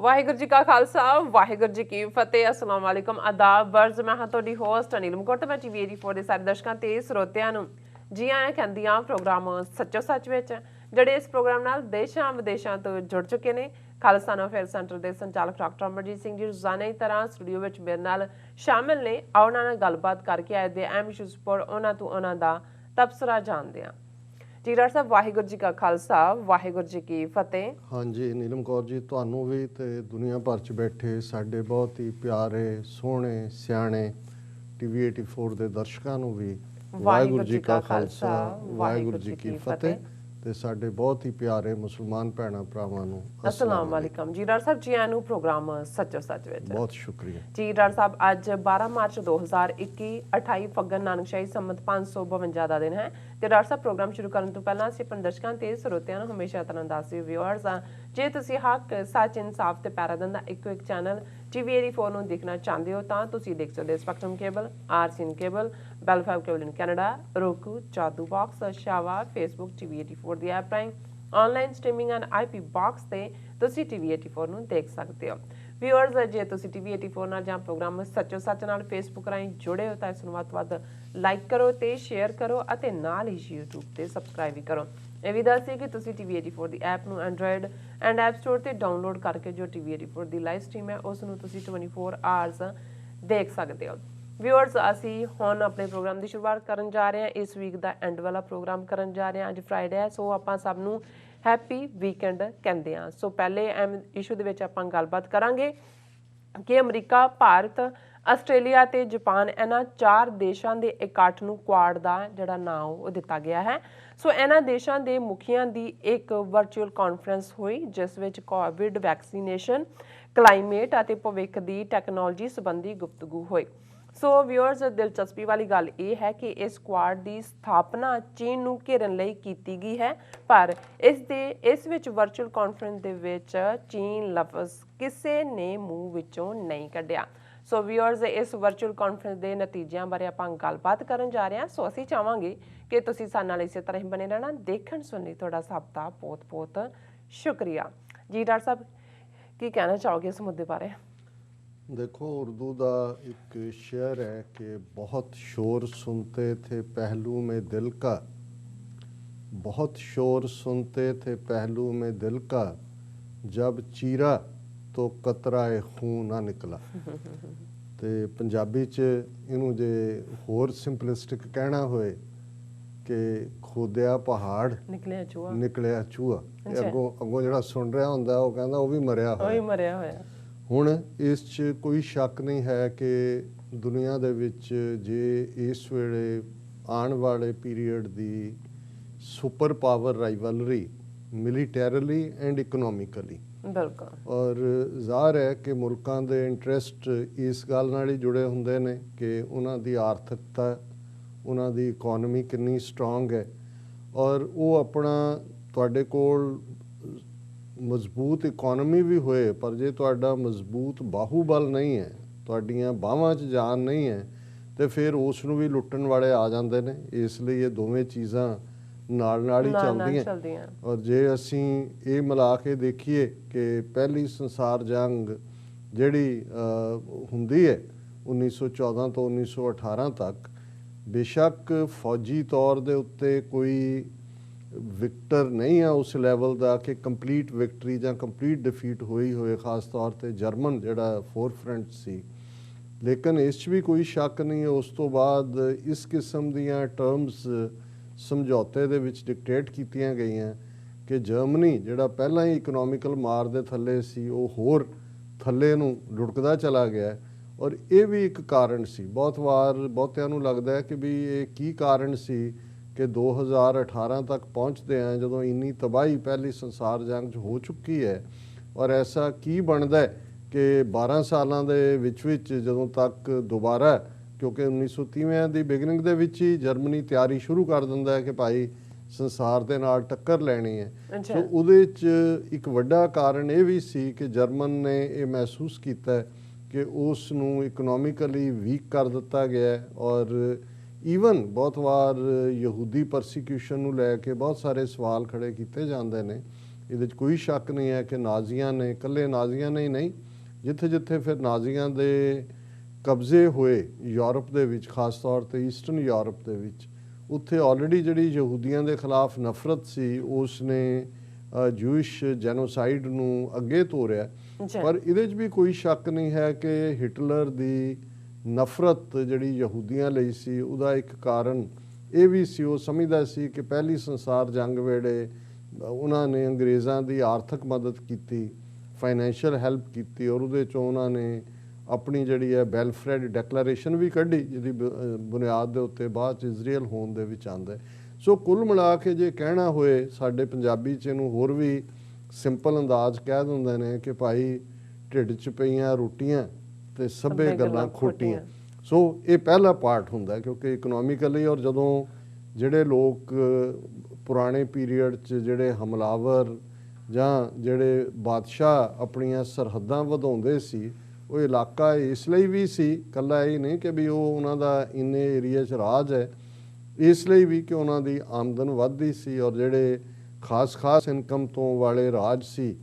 वाहिगुरू जी का खालसा वाहिगुरू जी की फतेह अस्सलाम वालेकुम आदाब वर्ज मैं हाँ ਤੁਹਾਡੀ ਹੋਸਟ ਅਨੀਲ ਮਕੌਟ ਤੇ ਮੈਂ ਟੀਵੀ 84 ਦੇ ਸਾਰੇ ਦਰਸ਼ਕਾਂ ਤੇ ਸਰੋਤਿਆਂ ਨੂੰ ਜੀ ਆਇਆਂ ਕਹਿੰਦੀ ਆ ਪ੍ਰੋਗਰਾਮ ਸੱਚੋ ਸੱਚ ਵਿੱਚ ਜਿਹੜੇ ਇਸ ਪ੍ਰੋਗਰਾਮ ਨਾਲ ਦੇਸ਼ਾਂ ਵਿਦੇਸ਼ਾਂ ਤੋਂ ਜੁੜ ਚੁੱਕੇ ਨੇ ਖਾਲਸਾ ਅਫੇਅਰ ਸੈਂਟਰ ਦੇ ਸੰਚਾਲਕ ਡਾਕਟਰ ਅਮਰਜੀਤ ਸਿੰਘ ਜੀ ਰੋਜ਼ਾਨਾ ਦੀ ਤਰ੍ਹਾਂ ਸਟੂਡੀਓ ਵਿੱਚ ਮੇਰੇ ਨਾਲ ਸ਼ਾਮਿਲ ਨੇ ਆਓ ਉਹਨਾਂ ਨਾਲ ਗੱਲਬਾਤ ਕਰਕੇ ਆਏ ਦੇ ਅਹਿਮ ਇਸ਼ੂਜ਼ ਪਰ ਉਹਨਾਂ ਤੋਂ ਉਹਨਾਂ ਦਾ ਤਬਸਰਾ ਜਾਣਦੇ ਹਾਂ जी डॉक्टर साहब वाहिगुरू जी का खालसा वाहिगुरू जी की फतेह। हाँ जी नीलम कौर जी ਤੁਹਾਨੂੰ ਵੀ ਤੇ ਦੁਨੀਆ ਭਰ 'ਚ ਬੈਠੇ ਸਾਡੇ ਬਹੁਤ ਹੀ ਪਿਆਰੇ ਸੋਹਣੇ ਸਿਆਣੇ ਟੀਵੀ 84 ਦੇ ਦਰਸ਼ਕਾਂ ਨੂੰ ਵੀ ਵਾਹਿਗੁਰੂ ਜੀ ਕਾ ਖਾਲਸਾ ਵਾਹਿਗੁਰੂ ਜੀ ਕੀ ਫਤਿਹ ਤੇ ਸਾਡੇ ਬਹੁਤ ਹੀ ਪਿਆਰੇ ਮੁਸਲਮਾਨ ਭੈਣਾਂ ਭਰਾਵਾਂ ਨੂੰ अस्सलाम वालेकुम जी डॉक्टर साहब जी आनू प्रोग्राम सच्चो सच ਵਿੱਚ ਬਹੁਤ ਸ਼ੁਕਰੀਆ जी डॉक्टर साहब ਅੱਜ 12 ਮਾਰਚ 2021 28 ਫੱਗਣ ਨਾਨਕਸ਼ਾਹੀ ਸੰਮਤ 552 ਦਾ ਦਿਨ ਹੈ ਤੇ ਡਾਕਟਰ ਸਾਹਿਬ ਪ੍ਰੋਗਰਾਮ ਸ਼ੁਰੂ ਕਰਨ ਤੋਂ ਪਹਿਲਾਂ ਅਸੀਂ ਆਪਣੇ ਦਰਸ਼ਕਾਂ ਤੇ ਸਰੋਤਿਆਂ ਨੂੰ ਹਮੇਸ਼ਾ ਤਰ੍ਹਾਂ ਦੱਸਦੇ ਵਿਊਅਰਸ ਆ ਜੇ ਤੁਸੀਂ ਹੱਕ ਸੱਚ ਇਨਸਾਫ ਤੇ ਪੈਰਾਦਨ ਦਾ ਇੱਕੋ ਇੱਕ ਚੈਨਲ ਟੀਵੀ 84 ਨੂੰ ਦੇਖਣਾ ਚਾਹੁੰਦੇ ਹੋ ਤਾਂ ਤੁਸੀਂ ਦੇਖ ਸਕਦੇ ਹੋ Spectrum cable RCN cable Bell 5 cable in Canada roku Jadoo box ਸ਼ਾਵਾ ਫੇਸਬੁੱਕ ਟੀਵੀ 84 ਦੀ ਐਪ ਰਾਹੀਂ online streaming and IP box ਤੇ ਤੁਸੀਂ ਟੀਵੀ 84 ਨੂੰ ਦੇਖ ਸਕਦੇ ਹੋ ਵਿਊਅਰਸ ਜੇ ਤੁਸੀਂ ਟੀਵੀ 84 ਨਾਲ ਜਾਂ ਪ੍ਰੋਗਰਾਮ ਸੱਚੋ ਸੱਚ ਨਾਲ ਫੇਸਬੁੱਕ ਰਾਹੀਂ ਜੁੜੇ ਹੋ ਤਾਂ ਇਸ ਨੂੰ ਵੱਧ ਤੋਂ ਵੱਧ ਲਾਈਕ ਕਰੋ ਤੇ ਸ਼ੇਅਰ ਕਰੋ ਅਤੇ ਨਾਲ ਹੀ YouTube ਤੇ ਸਬਸਕ੍ਰਾਈਬ ਵੀ ਕਰੋ ਇਹ ਵੀ ਦੱਸਿਓ ਕਿ ਤੁਸੀਂ ਟੀਵੀ 84 ਦੀ ਐਪ ਨੂੰ ਐਂਡਰੋਇਡ ਐਂਡ ਐਪ ਸਟੋਰ ਤੇ ਡਾਊਨਲੋਡ ਕਰਕੇ ਜੋ ਟੀਵੀ 84 ਦੀ ਲਾਈਵ ਸਟ੍ਰੀਮ ਹੈ ਉਸ ਨੂੰ ਤੁਸੀਂ 24 ਆਵਰਸ ਦੇਖ ਸਕਦੇ ਹੋ ਵਿਊਅਰਸ ਅਸੀਂ ਹੁਣ ਆਪਣੇ ਪ੍ਰੋਗਰਾਮ ਦੀ ਸ਼ੁਰੂਆਤ ਕਰਨ ਜਾ ਰਹੇ ਹਾਂ ਇਸ ਵੀਕ ਦਾ ਐਂਡ ਵਾਲਾ ਪ੍ਰੋਗਰਾਮ ਕਰਨ ਜਾ ਰਹੇ ਹਾਂ ਅੱਜ ਫਰਾਈਡੇ ਹੈ ਸੋ ਆਪਾਂ ਸਭ ਨੂੰ ਹੈਪੀ ਵੀਕਐਂਡ ਕਹਿੰਦੇ ਹਾਂ ਸੋ ਪਹਿਲੇ ਇਸ਼ੂ ਦੇ ਵਿੱਚ ਆਪਾਂ ਗੱਲਬਾਤ ਕਰਾਂਗੇ ਕਿ ਅਮਰੀਕਾ ਭਾਰਤ ਆਸਟ੍ਰੇਲੀਆ ਤੇ ਜਾਪਾਨ ਇਹਨਾਂ 4 ਦੇਸ਼ਾਂ ਦੇ ਇਕੱਠ ਨੂੰ ਕੁਆਡ ਦਾ ਜਿਹੜਾ ਨਾਮ ਉਹ ਦਿੱਤਾ ਗਿਆ ਹੈ ਸੋ ਇਹਨਾਂ ਦੇਸ਼ਾਂ ਦੇ ਮੁਖੀਆਂ ਦੀ ਇੱਕ ਵਰਚੁਅਲ ਕਾਨਫਰੰਸ ਹੋਈ ਜਿਸ ਵਿੱਚ ਕੋਵਿਡ ਵੈਕਸੀਨੇਸ਼ਨ ਕਲਾਈਮੇਟ ਅਤੇ ਭਵਿੱਖ ਦੀ ਟੈਕਨੋਲੋਜੀ ਸੰਬੰਧੀ ਗੁਫ਼ਤਗੂ ਹੋਈ ਸੋ ਵਿਊਅਰਸ ਦਿਲਚਸਪੀ ਵਾਲੀ ਗੱਲ ਇਹ ਹੈ ਕਿ ਇਸ ਕੁਆਡ ਦੀ ਸਥਾਪਨਾ ਚੀਨ ਨੂੰ ਘੇਰਨ ਲਈ ਕੀਤੀ ਗਈ ਹੈ ਪਰ ਇਸ ਵਿੱਚ ਵਰਚੁਅਲ ਕਾਨਫਰੰਸ ਦੇ ਵਿੱਚ ਚੀਨ ਲਫ਼ਜ਼ ਕਿਸੇ ਨੇ ਮੂੰਹ ਵਿੱਚੋਂ ਨਹੀਂ ਕੱਢਿਆ ਸੋ ਵਿਊਅਰਸ ਇਸ ਵਰਚੁਅਲ ਕਾਨਫਰੰਸ ਦੇ ਨਤੀਜਿਆਂ ਬਾਰੇ ਆਪਾਂ ਗੱਲਬਾਤ ਕਰਨ ਜਾ ਰਹੇ ਹਾਂ ਸੋ ਅਸੀਂ ਚਾਹਾਂਗੇ ਕਿ ਤੁਸੀਂ ਸਾਡੇ ਨਾਲ ਇਸੇ ਤਰ੍ਹਾਂ ਹੀ ਬਣੇ ਰਹਿਣਾ ਦੇਖਣ ਸੁਣਨ ਲਈ ਤੁਹਾਡਾ ਸਭ ਦਾ ਬਹੁਤ ਬਹੁਤ ਸ਼ੁਕਰੀਆ ਜੀ ਡਾਕਟਰ ਸਾਹਿਬ ਕੀ ਕਹਿਣਾ ਚਾਹੋਗੇ ਇਸ ਮੁੱਦੇ ਬਾਰੇ देखो उर्दू का एक शेर है कि बहुत शोर सुनते थे पहलू में दिल का बहुत शोर सुनते थे पहलू में दिल का जब चीरा तो कतराए खून ना निकला ਤੇ ਪੰਜਾਬੀ 'ਚ ਇਹਨੂੰ ਜੇ ਹੋਰ ਸਿੰਪਲਿਸਟਿਕ ਕਹਿਣਾ ਹੋਏ ਕਿ ਖੋਦਿਆ ਪਹਾੜ ਨਿਕਲਿਆ ਚੂਹਾ ਅੱਗੋਂ ਜਿਹੜਾ ਸੁਣ ਰਿਹਾ ਹੁੰਦਾ ਉਹ ਕਹਿੰਦਾ ਉਹ ਵੀ ਮਰਿਆ ਹੋਇਆ ਹੁਣ ਇਸ 'ਚ ਕੋਈ ਸ਼ੱਕ ਨਹੀਂ ਹੈ ਕਿ ਦੁਨੀਆ ਦੇ ਵਿੱਚ ਜੇ ਇਸ ਵੇਲੇ ਆਉਣ ਵਾਲੇ ਪੀਰੀਅਡ ਦੀ super power rivalry militarily and economically ਬਿਲਕੁਲ ਔਰ ਜ਼ਾਹਰ ਹੈ ਕਿ ਮੁਲਕਾਂ ਦੇ ਇੰਟਰਸਟ ਇਸ ਗੱਲ ਨਾਲ ਹੀ ਜੁੜੇ ਹੁੰਦੇ ਨੇ ਕਿ ਉਹਨਾਂ ਦੀ ਆਰਥਿਕਤਾ ਉਹਨਾਂ ਦੀ ਇਕਨੋਮੀ ਕਿੰਨੀ ਸਟਰੋਂਗ ਹੈ ਔਰ ਉਹ ਆਪਣਾ ਤੁਹਾਡੇ ਕੋਲ ਮਜ਼ਬੂਤ ਇਕਨੋਮੀ ਵੀ ਹੋਏ ਪਰ ਜੇ ਤੁਹਾਡਾ ਮਜ਼ਬੂਤ ਬਾਹੂਬਲ ਨਹੀਂ ਹੈ ਤੁਹਾਡੀਆਂ ਬਾਹਾਂ 'ਚ ਜਾਨ ਨਹੀਂ ਹੈ ਤੇ ਫਿਰ ਉਸ ਨੂੰ ਵੀ ਲੁੱਟਣ ਵਾਲੇ ਆ ਜਾਂਦੇ ਨੇ ਇਸ ਲਈ ਇਹ ਦੋਵੇਂ ਚੀਜ਼ਾਂ ਨਾਲ ਹੀ ਚੱਲਦੀਆਂ ਔਰ ਜੇ ਅਸੀਂ ਇਹ ਮਿਲਾ ਕੇ ਦੇਖੀਏ ਕਿ ਪਹਿਲੀ ਸੰਸਾਰ ਜੰਗ ਜਿਹੜੀ ਹੁੰਦੀ ਹੈ 1914 ਤੋਂ 1918 ਤੱਕ ਬੇਸ਼ੱਕ ਫੌਜੀ ਤੌਰ ਦੇ ਉੱਤੇ ਕੋਈ ਵਿਕਟਰ ਨਹੀਂ ਆ ਉਸ ਲੈਵਲ ਦਾ ਕਿ ਕੰਪਲੀਟ ਵਿਕਟਰੀ ਜਾਂ ਕੰਪਲੀਟ ਡਿਫੀਟ ਹੋਏ ਖਾਸ ਤੌਰ ਤੇ ਜਰਮਨ ਜਿਹੜਾ ਫੋਰਫਰੰਟ ਸੀ ਲੇਕਿਨ ਇਸ 'ਚ ਵੀ ਕੋਈ ਸ਼ੱਕ ਨਹੀਂ ਹੈ ਉਸ ਤੋਂ ਬਾਅਦ ਇਸ ਕਿਸਮ ਦੀਆਂ ਟਰਮਸ ਸਮਝੌਤੇ ਦੇ ਵਿੱਚ ਡਿਕਟੇਟ ਕੀਤੀਆਂ ਗਈਆਂ ਕਿ ਜਰਮਨੀ ਜਿਹੜਾ ਪਹਿਲਾਂ ਹੀ ਇਕਨੋਮਿਕਲ ਮਾਰ ਦੇ ਥੱਲੇ ਸੀ ਉਹ ਹੋਰ ਥੱਲੇ ਨੂੰ ਲੁੜਕਦਾ ਚਲਾ ਗਿਆ ਔਰ ਇਹ ਵੀ ਇੱਕ ਕਾਰਨ ਸੀ ਬਹੁਤ ਵਾਰ ਬਹੁਤਿਆਂ ਨੂੰ ਲੱਗਦਾ ਹੈ ਕਿ ਵੀ ਇਹ ਕੀ ਕਾਰਨ ਸੀ ਕਿ 2018 ਤੱਕ ਪਹੁੰਚਦੇ ਆ ਜਦੋਂ ਇੰਨੀ ਤਬਾਹੀ ਪਹਿਲੀ ਸੰਸਾਰ ਜੰਗ 'ਚ ਹੋ ਚੁੱਕੀ ਹੈ ਔਰ ਐਸਾ ਕੀ ਬਣਦਾ ਹੈ ਕਿ 12 ਸਾਲਾਂ ਦੇ ਵਿੱਚ ਜਦੋਂ ਤੱਕ ਦੁਬਾਰਾ ਕਿਉਂਕਿ 1930 ਦੀ ਬਿਗਨਿੰਗ ਦੇ ਵਿੱਚ ਹੀ ਜਰਮਨੀ ਤਿਆਰੀ ਸ਼ੁਰੂ ਕਰ ਦਿੰਦਾ ਹੈ ਕਿ ਭਾਈ ਸੰਸਾਰ ਦੇ ਨਾਲ ਟੱਕਰ ਲੈਣੀ ਹੈ ਸੋ ਉਹਦੇ 'ਚ ਇੱਕ ਵੱਡਾ ਕਾਰਨ ਇਹ ਵੀ ਸੀ ਕਿ ਜਰਮਨ ਨੇ ਇਹ ਮਹਿਸੂਸ ਕੀਤਾ ਕਿ ਉਸ ਨੂੰ ਇਕਨੋਮਿਕਲੀ ਵੀਕ ਕਰ ਦਿੱਤਾ ਗਿਆ ਔਰ ਈਵਨ ਬਹੁਤ ਵਾਰ ਯਹੂਦੀ ਪਰਸੀਕਿਊਸ਼ਨ ਨੂੰ ਲੈ ਕੇ ਬਹੁਤ ਸਾਰੇ ਸਵਾਲ ਖੜੇ ਕੀਤੇ ਜਾਂਦੇ ਨੇ ਇਹਦੇ 'ਚ ਕੋਈ ਸ਼ੱਕ ਨਹੀਂ ਹੈ ਕਿ ਨਾਜ਼ੀਆਂ ਨੇ, ਇਕੱਲੇ ਨਾਜ਼ੀਆਂ ਨੇ ਹੀ ਨਹੀਂ, ਜਿੱਥੇ ਜਿੱਥੇ ਫਿਰ ਨਾਜ਼ੀਆਂ ਦੇ ਕਬਜ਼ੇ ਹੋਏ ਯੂਰਪ ਦੇ ਵਿੱਚ, ਖਾਸ ਤੌਰ 'ਤੇ ਈਸਟਰਨ ਯੂਰਪ ਦੇ ਵਿੱਚ, ਉੱਥੇ ਆਲਰੇਡੀ ਜਿਹੜੀ ਯਹੂਦੀਆਂ ਦੇ ਖਿਲਾਫ ਨਫ਼ਰਤ ਸੀ ਉਸ ਨੇ ਜੂਇਸ਼ ਜੈਨੋਸਾਈਡ ਨੂੰ ਅੱਗੇ ਤੋਰਿਆ। ਪਰ ਇਹਦੇ 'ਚ ਵੀ ਕੋਈ ਸ਼ੱਕ ਨਹੀਂ ਹੈ ਕਿ ਹਿਟਲਰ ਦੀ ਨਫ਼ਰਤ ਜਿਹੜੀ ਯਹੂਦੀਆਂ ਲਈ ਸੀ ਉਹਦਾ ਇੱਕ ਕਾਰਨ ਇਹ ਵੀ ਸੀ, ਉਹ ਸਮਝਦਾ ਸੀ ਕਿ ਪਹਿਲੀ ਸੰਸਾਰ ਜੰਗ ਵੇਲੇ ਉਹਨਾਂ ਨੇ ਅੰਗਰੇਜ਼ਾਂ ਦੀ ਆਰਥਿਕ ਮਦਦ ਕੀਤੀ, ਫਾਈਨੈਂਸ਼ੀਅਲ ਹੈਲਪ ਕੀਤੀ, ਔਰ ਉਹਦੇ 'ਚੋਂ ਉਹਨਾਂ ਨੇ ਆਪਣੀ ਜਿਹੜੀ ਹੈ ਬੈਲਫਰੈਡ ਡੈਕਲੇਰੇਸ਼ਨ ਵੀ ਕੱਢੀ, ਜਿਹਦੀ ਬੁਨਿਆਦ ਦੇ ਉੱਤੇ ਬਾਅਦ 'ਚ ਇਜ਼ਰਾਈਲ ਹੋਣ ਦੇ ਵਿੱਚ ਆਉਂਦਾ। ਸੋ ਕੁੱਲ ਮਿਲਾ ਕੇ ਜੇ ਕਹਿਣਾ ਹੋਏ, ਸਾਡੇ ਪੰਜਾਬੀ 'ਚ ਇਹਨੂੰ ਹੋਰ ਵੀ ਸਿੰਪਲ ਅੰਦਾਜ਼ ਕਹਿ ਦਿੰਦੇ ਨੇ ਕਿ ਭਾਈ ਢਿੱਡ 'ਚ ਪਈਆਂ ਰੋਟੀਆਂ ਤੇ ਸਭੇ ਗੱਲਾਂ ਖੋਟੀਆਂ। ਸੋ ਇਹ ਪਹਿਲਾ ਪਾਰਟ ਹੁੰਦਾ, ਕਿਉਂਕਿ ਇਕਨੋਮਿਕਲੀ, ਔਰ ਜਦੋਂ ਜਿਹੜੇ ਲੋਕ ਪੁਰਾਣੇ ਪੀਰੀਅਡ 'ਚ ਜਿਹੜੇ ਹਮਲਾਵਰ ਜਾਂ ਜਿਹੜੇ ਬਾਦਸ਼ਾਹ ਆਪਣੀਆਂ ਸਰਹੱਦਾਂ ਵਧਾਉਂਦੇ ਸੀ, ਉਹ ਇਲਾਕਾ ਇਸ ਲਈ ਵੀ ਸੀ, ਇਕੱਲਾ ਇਹ ਨਹੀਂ ਕਿ ਵੀ ਉਹ ਉਹਨਾਂ ਦਾ ਇੰਨੇ ਏਰੀਆ 'ਚ ਰਾਜ ਹੈ, ਇਸ ਲਈ ਵੀ ਕਿ ਉਹਨਾਂ ਦੀ ਆਮਦਨ ਵੱਧਦੀ ਸੀ, ਔਰ ਜਿਹੜੇ ਖਾਸ ਇਨਕਮ ਤੋਂ ਵਾਲੇ ਰਾਜ ਸੀ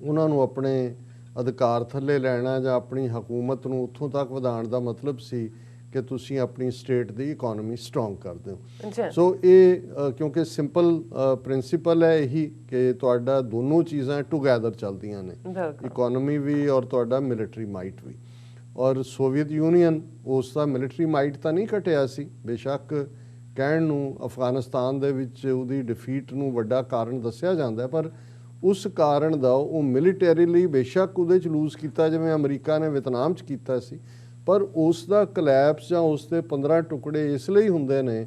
ਉਹਨਾਂ ਨੂੰ ਆਪਣੇ ਅਧਿਕਾਰ ਥੱਲੇ ਲੈਣਾ ਜਾਂ ਆਪਣੀ ਹਕੂਮਤ ਨੂੰ ਉੱਥੋਂ ਤੱਕ ਵਧਾਉਣ ਦਾ ਮਤਲਬ ਸੀ ਕਿ ਤੁਸੀਂ ਆਪਣੀ ਸਟੇਟ ਦੀ ਇਕਨੋਮੀ ਸਟਰੋਂਗ ਕਰਦੇ ਹੋ। ਸੋ ਇਹ ਕਿਉਂਕਿ ਸਿੰਪਲ ਪ੍ਰਿੰਸੀਪਲ ਹੈ ਇਹੀ ਕਿ ਤੁਹਾਡਾ ਦੋਨੋਂ ਚੀਜ਼ਾਂ ਟੂਗੈਦਰ ਚੱਲਦੀਆਂ ਨੇ, ਇਕਨੋਮੀ ਵੀ ਔਰ ਤੁਹਾਡਾ ਮਿਲਟਰੀ ਮਾਈਟ ਵੀ। ਔਰ ਸੋਵੀਅਤ ਯੂਨੀਅਨ ਉਸ ਦਾ ਮਿਲਟਰੀ ਮਾਈਟ ਤਾਂ ਨਹੀਂ ਘਟਿਆ ਸੀ, ਬੇਸ਼ੱਕ ਕਹਿਣ ਨੂੰ ਅਫਗਾਨਿਸਤਾਨ ਦੇ ਵਿੱਚ ਉਹਦੀ ਡਿਫੀਟ ਨੂੰ ਵੱਡਾ ਕਾਰਨ ਦੱਸਿਆ ਜਾਂਦਾ, ਪਰ ਉਸ ਕਾਰਨ ਦਾ ਉਹ ਮਿਲੀਟਰੀਲੀ ਬੇਸ਼ੱਕ ਉਹਦੇ 'ਚ ਲੂਜ਼ ਕੀਤਾ ਜਿਵੇਂ ਅਮਰੀਕਾ ਨੇ ਵੀਅਤਨਾਮ 'ਚ ਕੀਤਾ ਸੀ, ਪਰ ਉਸ ਦਾ ਕਲੈਪਸ ਜਾਂ ਉਸ ਦੇ 15 ਟੁਕੜੇ ਇਸ ਲਈ ਹੁੰਦੇ ਨੇ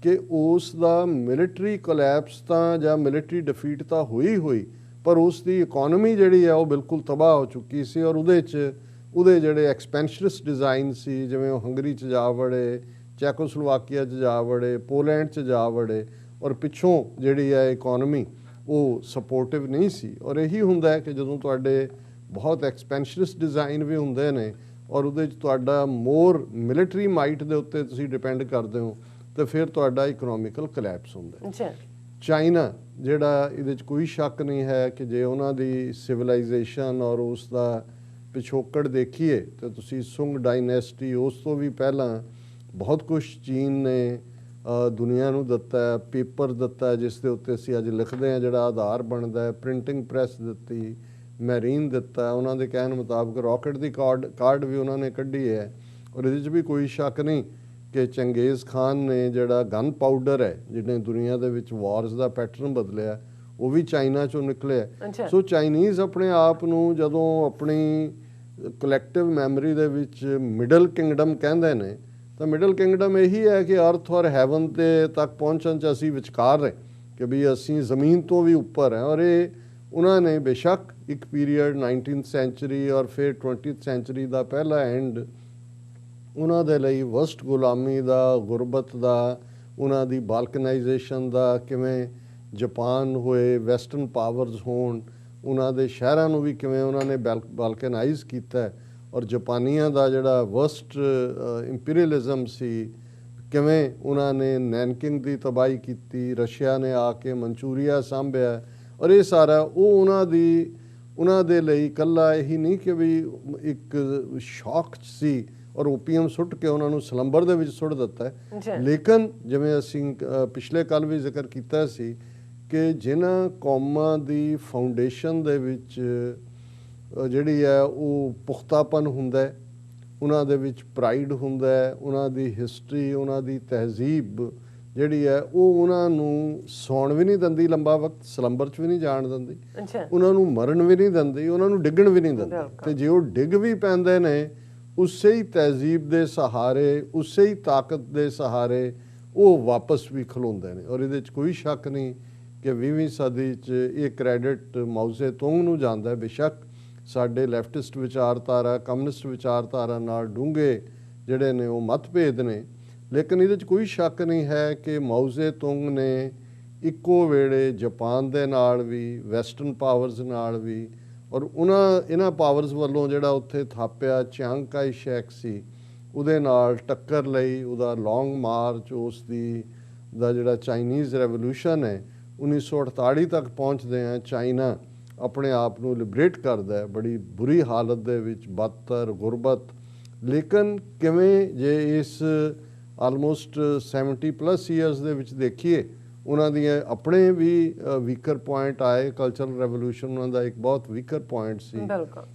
ਕਿ ਉਸ ਦਾ ਮਿਲਟਰੀ ਕਲੈਪਸ ਤਾਂ ਜਾਂ ਮਿਲਟਰੀ ਡਿਫੀਟ ਤਾਂ ਹੋਈ, ਪਰ ਉਸ ਦੀ ਇਕਨੋਮੀ ਜਿਹੜੀ ਹੈ ਉਹ ਬਿਲਕੁਲ ਤਬਾਹ ਹੋ ਚੁੱਕੀ ਸੀ। ਔਰ ਉਹਦੇ ਜਿਹੜੇ ਐਕਸਪੈਂਸ਼ਨਿਸਟ ਡਿਜ਼ਾਈਨ ਸੀ, ਜਿਵੇਂ ਉਹ ਹੰਗਰੀ 'ਚ ਜਾ ਵੜੇ, ਚੈਕੋਸਲੋਵਾਕੀਆ 'ਚ ਜਾ ਵੜੇ, ਪੋਲੈਂਡ 'ਚ ਜਾ ਵੜੇ, ਔਰ ਪਿੱਛੋਂ ਜਿਹੜੀ ਹੈ ਇਕਨੋਮੀ ਉਹ ਸਪੋਰਟਿਵ ਨਹੀਂ ਸੀ। ਔਰ ਇਹੀ ਹੁੰਦਾ ਹੈ ਕਿ ਜਦੋਂ ਤੁਹਾਡੇ ਬਹੁਤ ਐਕਸਪੈਂਸ਼ਨਿਸਟ ਡਿਜ਼ਾਈਨ ਵੀ ਹੁੰਦੇ ਨੇ ਔਰ ਉਹਦੇ 'ਚ ਤੁਹਾਡਾ ਮੋਰ ਮਿਲਟਰੀ ਮਾਈਟ ਦੇ ਉੱਤੇ ਤੁਸੀਂ ਡਿਪੈਂਡ ਕਰਦੇ ਹੋ, ਤਾਂ ਫਿਰ ਤੁਹਾਡਾ ਇਕਨੋਮਿਕਲ ਕਲੈਪਸ ਹੁੰਦਾ। ਚਾਈਨਾ ਜਿਹੜਾ, ਇਹਦੇ 'ਚ ਕੋਈ ਸ਼ੱਕ ਨਹੀਂ ਹੈ ਕਿ ਜੇ ਉਹਨਾਂ ਦੀ ਸਿਵਲਾਈਜੇਸ਼ਨ ਔਰ ਉਸ ਦਾ ਪਿਛੋਕੜ ਦੇਖੀਏ ਤਾਂ ਤੁਸੀਂ ਸੁੰਗ ਡਾਇਨੈਸਟੀ, ਉਸ ਤੋਂ ਵੀ ਪਹਿਲਾਂ ਬਹੁਤ ਕੁਛ ਚੀਨ ਨੇ ਦੁਨੀਆ ਨੂੰ ਦਿੱਤਾ, ਪੇਪਰ ਦਿੱਤਾ ਜਿਸ ਦੇ ਉੱਤੇ ਅਸੀਂ ਅੱਜ ਲਿਖਦੇ ਹਾਂ, ਜਿਹੜਾ ਆਧਾਰ ਬਣਦਾ ਹੈ, ਪ੍ਰਿੰਟਿੰਗ ਪ੍ਰੈਸ ਦਿੱਤੀ, ਮੈਰੀਨ ਦਿੱਤਾ, ਉਹਨਾਂ ਦੇ ਕਹਿਣ ਮੁਤਾਬਕ ਰਾਕਟ ਦੀ ਕਾਰਡ ਵੀ ਉਹਨਾਂ ਨੇ ਕੱਢੀ ਹੈ। ਔਰ ਇਹਦੇ 'ਚ ਵੀ ਕੋਈ ਸ਼ੱਕ ਨਹੀਂ ਕਿ ਚੰਗੇਜ਼ ਖਾਨ ਨੇ ਜਿਹੜਾ ਗਨ ਪਾਊਡਰ ਹੈ, ਜਿਹਨੇ ਦੁਨੀਆ ਦੇ ਵਿੱਚ ਵਾਰਸ ਦਾ ਪੈਟਰਨ ਬਦਲਿਆ, ਉਹ ਵੀ ਚਾਈਨਾ 'ਚੋਂ ਨਿਕਲਿਆ। ਸੋ ਚਾਈਨੀਜ਼ ਆਪਣੇ ਆਪ ਨੂੰ ਜਦੋਂ ਆਪਣੀ ਕਲੈਕਟਿਵ ਮੈਮਰੀ ਦੇ ਵਿੱਚ ਮਿਡਲ ਕਿੰਗਡਮ ਕਹਿੰਦੇ ਨੇ, ਤਾਂ ਮਿਡਲ ਕਿੰਗਡਮ ਇਹੀ ਹੈ ਕਿ ਅਰਥ ਔਰ ਹੈਵਨ ਦੇ ਤੱਕ ਪਹੁੰਚਣ 'ਚ ਅਸੀਂ ਵਿਚਕਾਰ ਰਹੇ, ਕਿ ਵੀ ਅਸੀਂ ਜ਼ਮੀਨ ਤੋਂ ਵੀ ਉੱਪਰ ਹੈ। ਔਰ ਇਹ ਉਹਨਾਂ ਨੇ ਬੇਸ਼ੱਕ ਇੱਕ ਪੀਰੀਅਡ 19th ਸੈਂਚੁਰੀ ਔਰ ਫਿਰ 20th ਸੈਂਚੁਰੀ ਦਾ ਪਹਿਲਾ ਐਂਡ ਉਹਨਾਂ ਦੇ ਲਈ ਵਸਟ ਗੁਲਾਮੀ ਦਾ, ਗੁਰਬਤ ਦਾ, ਉਹਨਾਂ ਦੀ ਬਾਲਕਨਾਈਜੇਸ਼ਨ ਦਾ, ਕਿਵੇਂ ਜਾਪਾਨ ਹੋਏ, ਵੈਸਟਰਨ ਪਾਵਰਸ ਹੋਣ, ਉਹਨਾਂ ਦੇ ਸ਼ਹਿਰਾਂ ਨੂੰ ਵੀ ਕਿਵੇਂ ਉਹਨਾਂ ਨੇ ਬਾਲਕਨਾਈਜ਼ ਕੀਤਾ, ਔਰ ਜਾਪਾਨੀਆਂ ਦਾ ਜਿਹੜਾ ਵਸਟ ਇੰਪੀਰੀਅਲਿਜ਼ਮ ਸੀ, ਕਿਵੇਂ ਉਹਨਾਂ ਨੇ ਨੈਨਕਿੰਗ ਦੀ ਤਬਾਹੀ ਕੀਤੀ, ਰਸ਼ੀਆ ਨੇ ਆ ਕੇ ਮਨਚੂਰੀਆ ਸਾਂਭਿਆ। ਔਰ ਇਹ ਸਾਰਾ ਉਹ ਉਹਨਾਂ ਦੇ ਲਈ ਇਕੱਲਾ ਇਹੀ ਨਹੀਂ ਕਿ ਵੀ ਇੱਕ ਸ਼ੌਕ ਸੀ ਔਰ ਓਪੀਅਮ ਸੁੱਟ ਕੇ ਉਹਨਾਂ ਨੂੰ ਸਲੰਬਰ ਦੇ ਵਿੱਚ ਸੁੱਟ ਦਿੱਤਾ ਹੈ, ਲੇਕਿਨ ਜਿਵੇਂ ਅਸੀਂ ਪਿਛਲੇ ਕੱਲ ਵੀ ਜ਼ਿਕਰ ਕੀਤਾ ਸੀ ਕਿ ਜਿਨ੍ਹਾਂ ਕੌਮਾਂ ਦੀ ਫਾਊਂਡੇਸ਼ਨ ਦੇ ਵਿੱਚ ਜਿਹੜੀ ਹੈ ਉਹ ਪੁਖਤਾਪਨ ਹੁੰਦਾ ਹੈ, ਉਹਨਾਂ ਦੇ ਵਿੱਚ ਪ੍ਰਾਈਡ ਹੁੰਦਾ ਹੈ, ਉਹਨਾਂ ਦੀ ਹਿਸਟਰੀ, ਉਹਨਾਂ ਦੀ ਤਹਿਜ਼ੀਬ ਜਿਹੜੀ ਹੈ ਉਹ ਉਹਨਾਂ ਨੂੰ ਸੌਣ ਵੀ ਨਹੀਂ ਦਿੰਦੀ, ਲੰਬਾ ਵਕਤ ਸਲੰਬਰ 'ਚ ਵੀ ਨਹੀਂ ਜਾਣ ਦਿੰਦੀ, ਉਹਨਾਂ ਨੂੰ ਮਰਨ ਵੀ ਨਹੀਂ ਦਿੰਦੀ, ਉਹਨਾਂ ਨੂੰ ਡਿੱਗਣ ਵੀ ਨਹੀਂ ਦਿੰਦੀ। ਤੇ ਜੇ ਉਹ ਡਿੱਗ ਵੀ ਪੈਂਦੇ ਨੇ, ਉਸੇ ਹੀ ਤਹਿਜ਼ੀਬ ਦੇ ਸਹਾਰੇ, ਉਸੇ ਹੀ ਤਾਕਤ ਦੇ ਸਹਾਰੇ ਉਹ ਵਾਪਸ ਵੀ ਖਲੋਂਦੇ ਨੇ। ਔਰ ਇਹਦੇ 'ਚ ਕੋਈ ਸ਼ੱਕ ਨਹੀਂ ਕਿ 20ਵੀਂ ਸਦੀ 'ਚ ਇਹ ਕ੍ਰੈਡਿਟ ਮਾਓ ਸੇ ਤੁੰਗ ਨੂੰ ਜਾਂਦਾ ਹੈ। ਬੇਸ਼ੱਕ ਸਾਡੇ ਲੈਫਟਿਸਟ ਵਿਚਾਰਧਾਰਾ, ਕਮਿਊਨਿਸਟ ਵਿਚਾਰਧਾਰਾ ਨਾਲ ਡੂੰਘੇ ਜਿਹੜੇ ਨੇ ਉਹ ਮਤਭੇਦ ਨੇ, ਲੇਕਿਨ ਇਹਦੇ 'ਚ ਕੋਈ ਸ਼ੱਕ ਨਹੀਂ ਹੈ ਕਿ ਮਾਓ ਸੇ ਤੁੰਗ ਨੇ ਇੱਕੋ ਵੇਲੇ ਜਾਪਾਨ ਦੇ ਨਾਲ ਵੀ, ਵੈਸਟਰਨ ਪਾਵਰਸ ਨਾਲ ਵੀ, ਔਰ ਇਹਨਾਂ ਪਾਵਰਸ ਵੱਲੋਂ ਜਿਹੜਾ ਉੱਥੇ ਥਾਪਿਆ ਚਿਆਂਗ ਕਾਈ ਸ਼ੈਕ ਸੀ, ਉਹਦੇ ਨਾਲ ਟੱਕਰ ਲਈ, ਉਹਦਾ ਲੌਂਗ ਮਾਰਚ, ਉਸ ਦਾ ਜਿਹੜਾ ਚਾਈਨੀਜ਼ ਰੈਵੋਲੂਸ਼ਨ ਹੈ 1948 ਤੱਕ ਪਹੁੰਚਦੇ ਹਾਂ ਚਾਈਨਾ ਆਪਣੇ ਆਪ ਨੂੰ ਲਿਬਰੇਟ ਕਰਦਾ ਹੈ ਬੜੀ ਬੁਰੀ ਹਾਲਤ ਦੇ ਵਿੱਚ, ਬਦਤਰ, ਗੁਰਬਤ। ਲੇਕਿਨ ਕਿਵੇਂ ਜੇ ਇਸ ਆਲਮੋਸਟ 70+ ਈਅਰਸ ਦੇ ਵਿੱਚ ਦੇਖੀਏ, ਉਹਨਾਂ ਦੀਆਂ ਆਪਣੇ ਵੀ ਵੀਕਰ ਪੁਆਇੰਟ ਆਏ। ਕਲਚਰਲ ਰੈਵੋਲੂਸ਼ਨ ਉਹਨਾਂ ਦਾ ਇੱਕ ਬਹੁਤ ਵੀਕਰ ਪੁਆਇੰਟ ਸੀ। ਬਿਲਕੁਲ,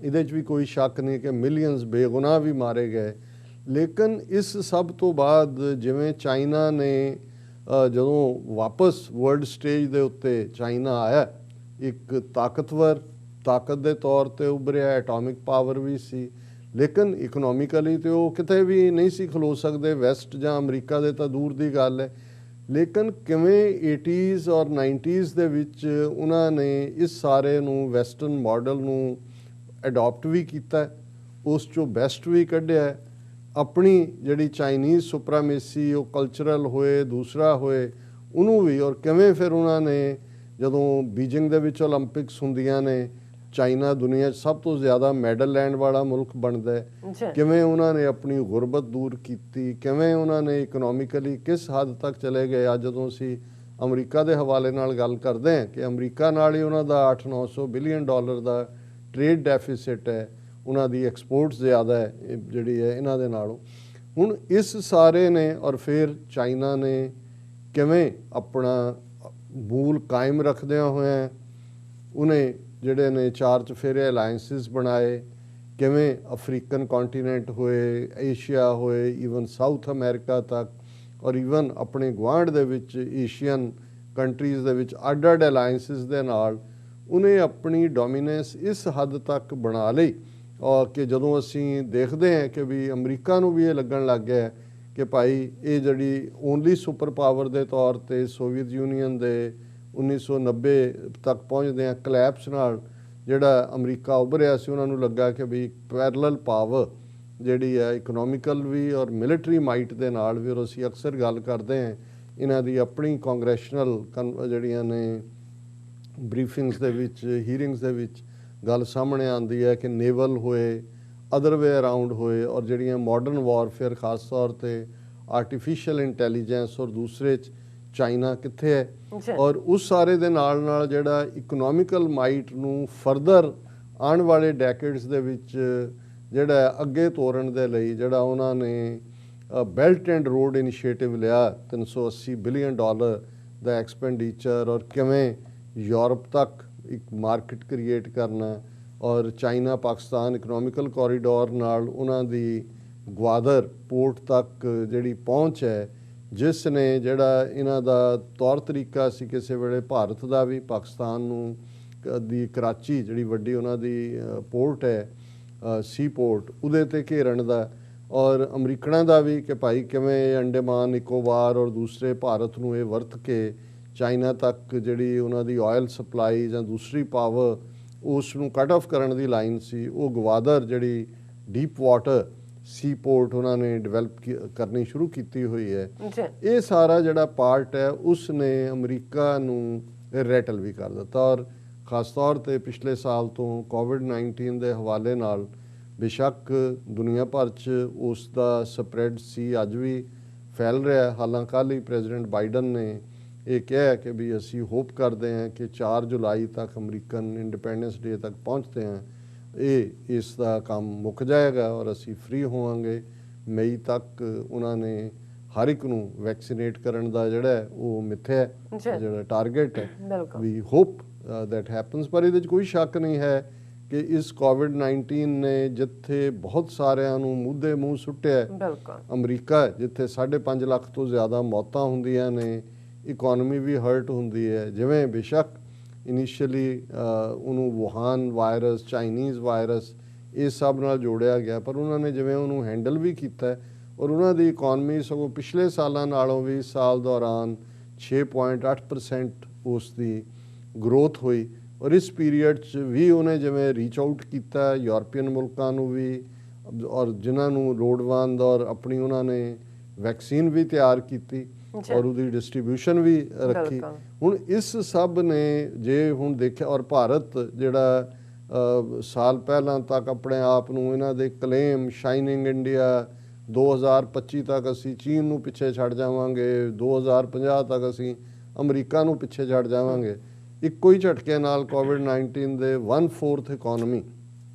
ਇਹਦੇ 'ਚ ਵੀ ਕੋਈ ਸ਼ੱਕ ਨਹੀਂ ਕਿ ਮਿਲੀਅਨਸ ਬੇਗੁਨਾਹ ਵੀ ਮਾਰੇ ਗਏ। ਲੇਕਿਨ ਇਸ ਸਭ ਤੋਂ ਬਾਅਦ ਜਿਵੇਂ ਚਾਈਨਾ ਨੇ ਜਦੋਂ ਵਾਪਸ ਵਰਲਡ ਸਟੇਜ ਦੇ ਉੱਤੇ ਚਾਈਨਾ ਆਇਆ, ਇੱਕ ਤਾਕਤਵਰ ਤਾਕਤ ਦੇ ਤੌਰ ਤੇ ਉੱਭਰਿਆ, ਐਟੋਮਿਕ ਪਾਵਰ ਵੀ ਸੀ, ਲੇਕਿਨ ਇਕਨੋਮਿਕਲੀ ਤੇ ਉਹ ਕਿਤੇ ਵੀ ਨਹੀਂ ਸੀ ਖਲੋ ਸਕਦੇ ਵੈਸਟ ਜਾਂ ਅਮਰੀਕਾ ਦੇ, ਤਾਂ ਦੂਰ ਦੀ ਗੱਲ ਹੈ। ਲੇਕਿਨ ਕਿਵੇਂ 80s ਔਰ 90s ਦੇ ਵਿੱਚ ਉਹਨਾਂ ਨੇ ਇਸ ਸਾਰੇ ਨੂੰ ਵੈਸਟਰਨ ਮਾਡਲ ਨੂੰ ਅਡਾਪਟ ਵੀ ਕੀਤਾ, ਉਸ 'ਚੋਂ ਬੈਸਟ ਵੀ ਕੱਢਿਆ। ਆਪਣੀ ਜਿਹੜੀ ਚਾਈਨੀਜ਼ ਸੁਪਰਾਮੇਸੀ, ਉਹ ਕਲਚਰਲ ਹੋਏ, ਦੂਸਰਾ ਹੋਏ, ਉਹਨੂੰ ਵੀ। ਔਰ ਕਿਵੇਂ ਫਿਰ ਉਹਨਾਂ ਨੇ ਜਦੋਂ ਬੀਜਿੰਗ ਦੇ ਵਿੱਚ ਓਲੰਪਿਕਸ ਹੁੰਦੀਆਂ ਨੇ, ਚਾਈਨਾ ਦੁਨੀਆ 'ਚ ਸਭ ਤੋਂ ਜ਼ਿਆਦਾ ਮੈਡਲ ਲੈਣ ਵਾਲਾ ਮੁਲਕ ਬਣਦਾ ਹੈ। ਕਿਵੇਂ ਉਹਨਾਂ ਨੇ ਆਪਣੀ ਗੁਰਬਤ ਦੂਰ ਕੀਤੀ, ਕਿਵੇਂ ਉਹਨਾਂ ਨੇ ਇਕਨੋਮਿਕਲੀ ਕਿਸ ਹੱਦ ਤੱਕ ਚਲੇ ਗਏ। ਅੱਜ ਜਦੋਂ ਅਸੀਂ ਅਮਰੀਕਾ ਦੇ ਹਵਾਲੇ ਨਾਲ ਗੱਲ ਕਰਦੇ ਹਾਂ ਕਿ ਅਮਰੀਕਾ ਨਾਲ ਹੀ ਉਹਨਾਂ ਦਾ 800-900 ਬਿਲੀਅਨ ਡਾਲਰ ਦਾ ਟ੍ਰੇਡ ਡੈਫਿਸਿਟ ਹੈ, ਉਹਨਾਂ ਦੀ ਐਕਸਪੋਰਟਸ ਜ਼ਿਆਦਾ ਹੈ ਜਿਹੜੀ ਹੈ ਇਹਨਾਂ ਦੇ ਨਾਲੋਂ। ਹੁਣ ਇਸ ਸਾਰੇ ਨੇ ਔਰ ਫਿਰ ਚਾਈਨਾ ਨੇ ਕਿਵੇਂ ਆਪਣਾ ਮੂਲ ਕਾਇਮ ਰੱਖਦਿਆਂ ਹੋਇਆਂ ਉਹਨੇ ਜਿਹੜੇ ਨੇ 4 ਚੁਫੇਰੇ ਅਲਾਇੰਸਿਸ ਬਣਾਏ, ਕਿਵੇਂ ਅਫਰੀਕਨ ਕੰਟੀਨੈਂਟ ਹੋਏ, ਏਸ਼ੀਆ ਹੋਏ, ਈਵਨ ਸਾਊਥ ਅਮਰੀਕਾ ਤੱਕ, ਔਰ ਈਵਨ ਆਪਣੇ ਗੁਆਂਢ ਦੇ ਵਿੱਚ ਏਸ਼ੀਅਨ ਕੰਟਰੀਜ਼ ਦੇ ਵਿੱਚ ਅੱਡ-ਅੱਡ ਅਲਾਇੰਸਿਸ ਦੇ ਨਾਲ ਉਹਨੇ ਆਪਣੀ ਡੋਮੀਨੈਂਸ ਇਸ ਹੱਦ ਤੱਕ ਬਣਾ ਲਈ। ਔਰ ਕਿ ਜਦੋਂ ਅਸੀਂ ਦੇਖਦੇ ਹਾਂ ਕਿ ਵੀ ਅਮਰੀਕਾ ਨੂੰ ਵੀ ਇਹ ਲੱਗਣ ਲੱਗ ਗਿਆ ਕਿ ਭਾਈ ਇਹ ਜਿਹੜੀ ਓਨਲੀ ਸੁਪਰ ਪਾਵਰ ਦੇ ਤੌਰ ਤੇ ਸੋਵੀਅਤ ਯੂਨੀਅਨ ਦੇ 1990 ਤੱਕ ਪਹੁੰਚਦੇ ਆ ਕਲੈਪਸ ਨਾਲ ਜਿਹੜਾ ਅਮਰੀਕਾ ਉੱਭਰਿਆ ਸੀ, ਉਹਨਾਂ ਨੂੰ ਲੱਗਾ ਕਿ ਵੀ ਪੈਰਲਲ ਪਾਵਰ ਜਿਹੜੀ ਹੈ ਇਕਨੋਮਿਕਲ ਵੀ ਔਰ ਮਿਲਟਰੀ ਮਾਈਟ ਦੇ ਨਾਲ ਵੀ। ਔਰ ਅਸੀਂ ਅਕਸਰ ਗੱਲ ਕਰਦੇ ਹਾਂ ਇਹਨਾਂ ਦੀ ਆਪਣੀ ਕਾਂਗਰੈਸ਼ਨਲ ਜਿਹੜੀਆਂ ਨੇ ਬਰੀਫਿੰਗਸ ਦੇ ਵਿੱਚ, ਹੀਅਰਿੰਗਸ ਦੇ ਵਿੱਚ ਗੱਲ ਸਾਹਮਣੇ ਆਉਂਦੀ ਹੈ ਕਿ ਨੇਵਲ ਹੋਏ, ਅਦਰ ਵੇ ਅਰਾਊਂਡ ਹੋਏ, ਔਰ ਜਿਹੜੀਆਂ ਮਾਡਰਨ ਵਾਰਫੇਅਰ ਖਾਸ ਤੌਰ ਤੇ ਆਰਟੀਫਿਸ਼ੀਅਲ ਇੰਟੈਲੀਜੈਂਸ, ਔਰ ਦੂਸਰੇ 'ਚ ਚਾਈਨਾ ਕਿੱਥੇ ਹੈ। ਔਰ ਉਸ ਸਾਰੇ ਦੇ ਨਾਲ ਨਾਲ ਜਿਹੜਾ ਇਕਨੋਮਿਕਲ ਮਾਈਟ ਨੂੰ ਫਰਦਰ ਆਉਣ ਵਾਲੇ ਡੈਕੇਡਸ ਦੇ ਵਿੱਚ ਜਿਹੜਾ ਅੱਗੇ ਤੋਰਨ ਦੇ ਲਈ ਜਿਹੜਾ ਉਹਨਾਂ ਨੇ ਬੈਲਟ ਐਂਡ ਰੋਡ ਇਨੀਸ਼ੀਏਟਿਵ ਲਿਆ, 380 ਬਿਲੀਅਨ ਡਾਲਰ ਦਾ ਐਕਸਪੈਂਡੀਚਰ, ਔਰ ਕਿਵੇਂ ਯੂਰਪ ਤੱਕ ਇੱਕ ਮਾਰਕੀਟ ਕ੍ਰੀਏਟ ਕਰਨਾ, ਔਰ ਚਾਈਨਾ ਪਾਕਿਸਤਾਨ ਇਕਨੋਮਿਕਲ ਕੋਰੀਡੋਰ ਨਾਲ ਉਹਨਾਂ ਦੀ ਗਵਾਦਰ ਪੋਰਟ ਤੱਕ ਜਿਹੜੀ ਪਹੁੰਚ ਹੈ, ਜਿਸ ਨੇ ਜਿਹੜਾ ਇਹਨਾਂ ਦਾ ਤੌਰ ਤਰੀਕਾ ਸੀ ਕਿਸੇ ਵੇਲੇ ਭਾਰਤ ਦਾ ਵੀ ਪਾਕਿਸਤਾਨ ਨੂੰ ਦੀ ਕਰਾਚੀ ਜਿਹੜੀ ਵੱਡੀ ਉਹਨਾਂ ਦੀ ਪੋਰਟ ਹੈ, ਸੀ ਪੋਰਟ, ਉਹਦੇ 'ਤੇ ਘੇਰਨ ਦਾ, ਔਰ ਅਮਰੀਕਨਾਂ ਦਾ ਵੀ ਕਿ ਭਾਈ ਕਿਵੇਂ ਅੰਡੇਮਾਨ ਨਿਕੋਬਾਰ ਔਰ ਦੂਸਰੇ ਭਾਰਤ ਨੂੰ ਇਹ ਵਰਤ ਕੇ ਚਾਈਨਾ ਤੱਕ ਜਿਹੜੀ ਉਹਨਾਂ ਦੀ ਆਇਲ ਸਪਲਾਈ ਜਾਂ ਦੂਸਰੀ ਪਾਵਰ ਉਸ ਨੂੰ ਕੱਟ ਆਫ ਕਰਨ ਦੀ ਲਾਈਨ ਸੀ, ਉਹ ਗਵਾਦਰ ਜਿਹੜੀ ਡੀਪ ਵਾਟਰ ਸੀ ਪੋਰਟ ਉਹਨਾਂ ਨੇ ਡਿਵੈਲਪ ਕਰਨੀ ਸ਼ੁਰੂ ਕੀਤੀ ਹੋਈ ਹੈ। ਇਹ ਸਾਰਾ ਜਿਹੜਾ ਪਾਰਟ ਹੈ ਉਸ ਨੇ ਅਮਰੀਕਾ ਨੂੰ ਰੈਟਲ ਵੀ ਕਰ ਦਿੱਤਾ। ਔਰ ਖਾਸ ਤੌਰ ਤੇ ਪਿਛਲੇ ਸਾਲ ਤੋਂ ਕੋਵਿਡ-19 ਦੇ ਹਵਾਲੇ ਨਾਲ ਬੇਸ਼ੱਕ ਦੁਨੀਆ ਭਰ 'ਚ ਉਸ ਦਾ ਸਪਰੈਡ ਸੀ, ਅੱਜ ਵੀ ਫੈਲ ਰਿਹਾ। ਹਾਲਾਂਕਿ ਕੱਲ੍ਹ ਹੀ ਪ੍ਰੈਜ਼ੀਡੈਂਟ ਬਾਈਡਨ ਨੇ ਇਹ ਕਿਹਾ ਕਿ ਵੀ ਅਸੀਂ ਹੋਪ ਕਰਦੇ ਹਾਂ ਕਿ 4 ਜੁਲਾਈ ਤੱਕ ਅਮਰੀਕਨ ਇੰਡੀਪੈਂਡੈਂਸ ਡੇ ਤੱਕ ਪਹੁੰਚਦੇ ਹਾਂ ਇਸ ਦਾ ਕੰਮ ਮੁੱਕ ਜਾਏਗਾ ਔਰ ਅਸੀਂ ਫ੍ਰੀ ਹੋਵਾਂਗੇ। ਮਈ ਤੱਕ ਉਹਨਾਂ ਨੇ ਹਰ ਇੱਕ ਨੂੰ ਵੈਕਸੀਨੇਟ ਕਰਨ ਦਾ ਜਿਹੜਾ ਉਹ ਮਿੱਥਿਆ ਜਿਹੜਾ ਟਾਰਗੇਟ ਹੈ, ਵੀ ਹੋਪ ਦੈਟ ਹੈਪਨਸ। ਪਰ ਇਹਦੇ 'ਚ ਕੋਈ ਸ਼ੱਕ ਨਹੀਂ ਹੈ ਕਿ ਇਸ ਕੋਵਿਡ-19 ਨੇ ਜਿੱਥੇ ਬਹੁਤ ਸਾਰਿਆਂ ਨੂੰ ਮੂਧੇ ਮੂੰਹ ਸੁੱਟਿਆ, ਅਮਰੀਕਾ ਜਿੱਥੇ 5.5 ਲੱਖ ਤੋਂ ਜ਼ਿਆਦਾ ਮੌਤਾਂ ਹੁੰਦੀਆਂ ਨੇ, ਇਕੋਨਮੀ ਵੀ ਹਰਟ ਹੁੰਦੀ ਹੈ। ਜਿਵੇਂ ਬੇਸ਼ੱਕ ਇਨੀਸ਼ੀਅਲੀ ਉਹਨੂੰ ਵੁਹਾਨ ਵਾਇਰਸ, ਚਾਈਨੀਜ਼ ਵਾਇਰਸ ਇਹ ਸਭ ਨਾਲ ਜੋੜਿਆ ਗਿਆ, ਪਰ ਉਹਨਾਂ ਨੇ ਜਿਵੇਂ ਉਹਨੂੰ ਹੈਂਡਲ ਵੀ ਕੀਤਾ ਔਰ ਉਹਨਾਂ ਦੀ ਇਕੋਨਮੀ ਸਗੋਂ ਪਿਛਲੇ ਸਾਲਾਂ ਨਾਲੋਂ ਵੀ ਸਾਲ ਦੌਰਾਨ 6.8% ਉਸ ਦੀ ਗਰੋਥ ਹੋਈ। ਔਰ ਇਸ ਪੀਰੀਅਡ 'ਚ ਵੀ ਉਹਨੇ ਜਿਵੇਂ ਰੀਚ ਆਊਟ ਕੀਤਾ ਯੂਰਪੀਅਨ ਮੁਲਕਾਂ ਨੂੰ ਵੀ, ਔਰ ਜਿਨ੍ਹਾਂ ਨੂੰ ਲੋੜਵੰਦ, ਔਰ ਆਪਣੀ ਉਹਨਾਂ ਨੇ ਵੈਕਸੀਨ ਵੀ ਤਿਆਰ ਕੀਤੀ ਔਰ ਉਹਦੀ ਡਿਸਟ੍ਰੀਬਿਊਸ਼ਨ ਵੀ ਰੱਖੀ। ਹੁਣ ਇਸ ਸਭ ਨੇ ਜੇ ਹੁਣ ਦੇਖਿਆ, ਔਰ ਭਾਰਤ ਜਿਹੜਾ ਸਾਲ ਪਹਿਲਾਂ ਤੱਕ ਆਪਣੇ ਆਪ ਨੂੰ ਇਹਨਾਂ ਦੇ ਕਲੇਮ ਸ਼ਾਈਨਿੰਗ ਇੰਡੀਆ 2025 ਤੱਕ ਅਸੀਂ ਚੀਨ ਨੂੰ ਪਿੱਛੇ ਛੱਡ ਜਾਵਾਂਗੇ, 2050 ਤੱਕ ਅਸੀਂ ਅਮਰੀਕਾ ਨੂੰ ਪਿੱਛੇ ਛੱਡ ਜਾਵਾਂਗੇ। ਇੱਕੋ ਹੀ ਝਟਕੇ ਨਾਲ ਕੋਵਿਡ-19 ਦੇ 1/4 ਇਕਨੋਮੀ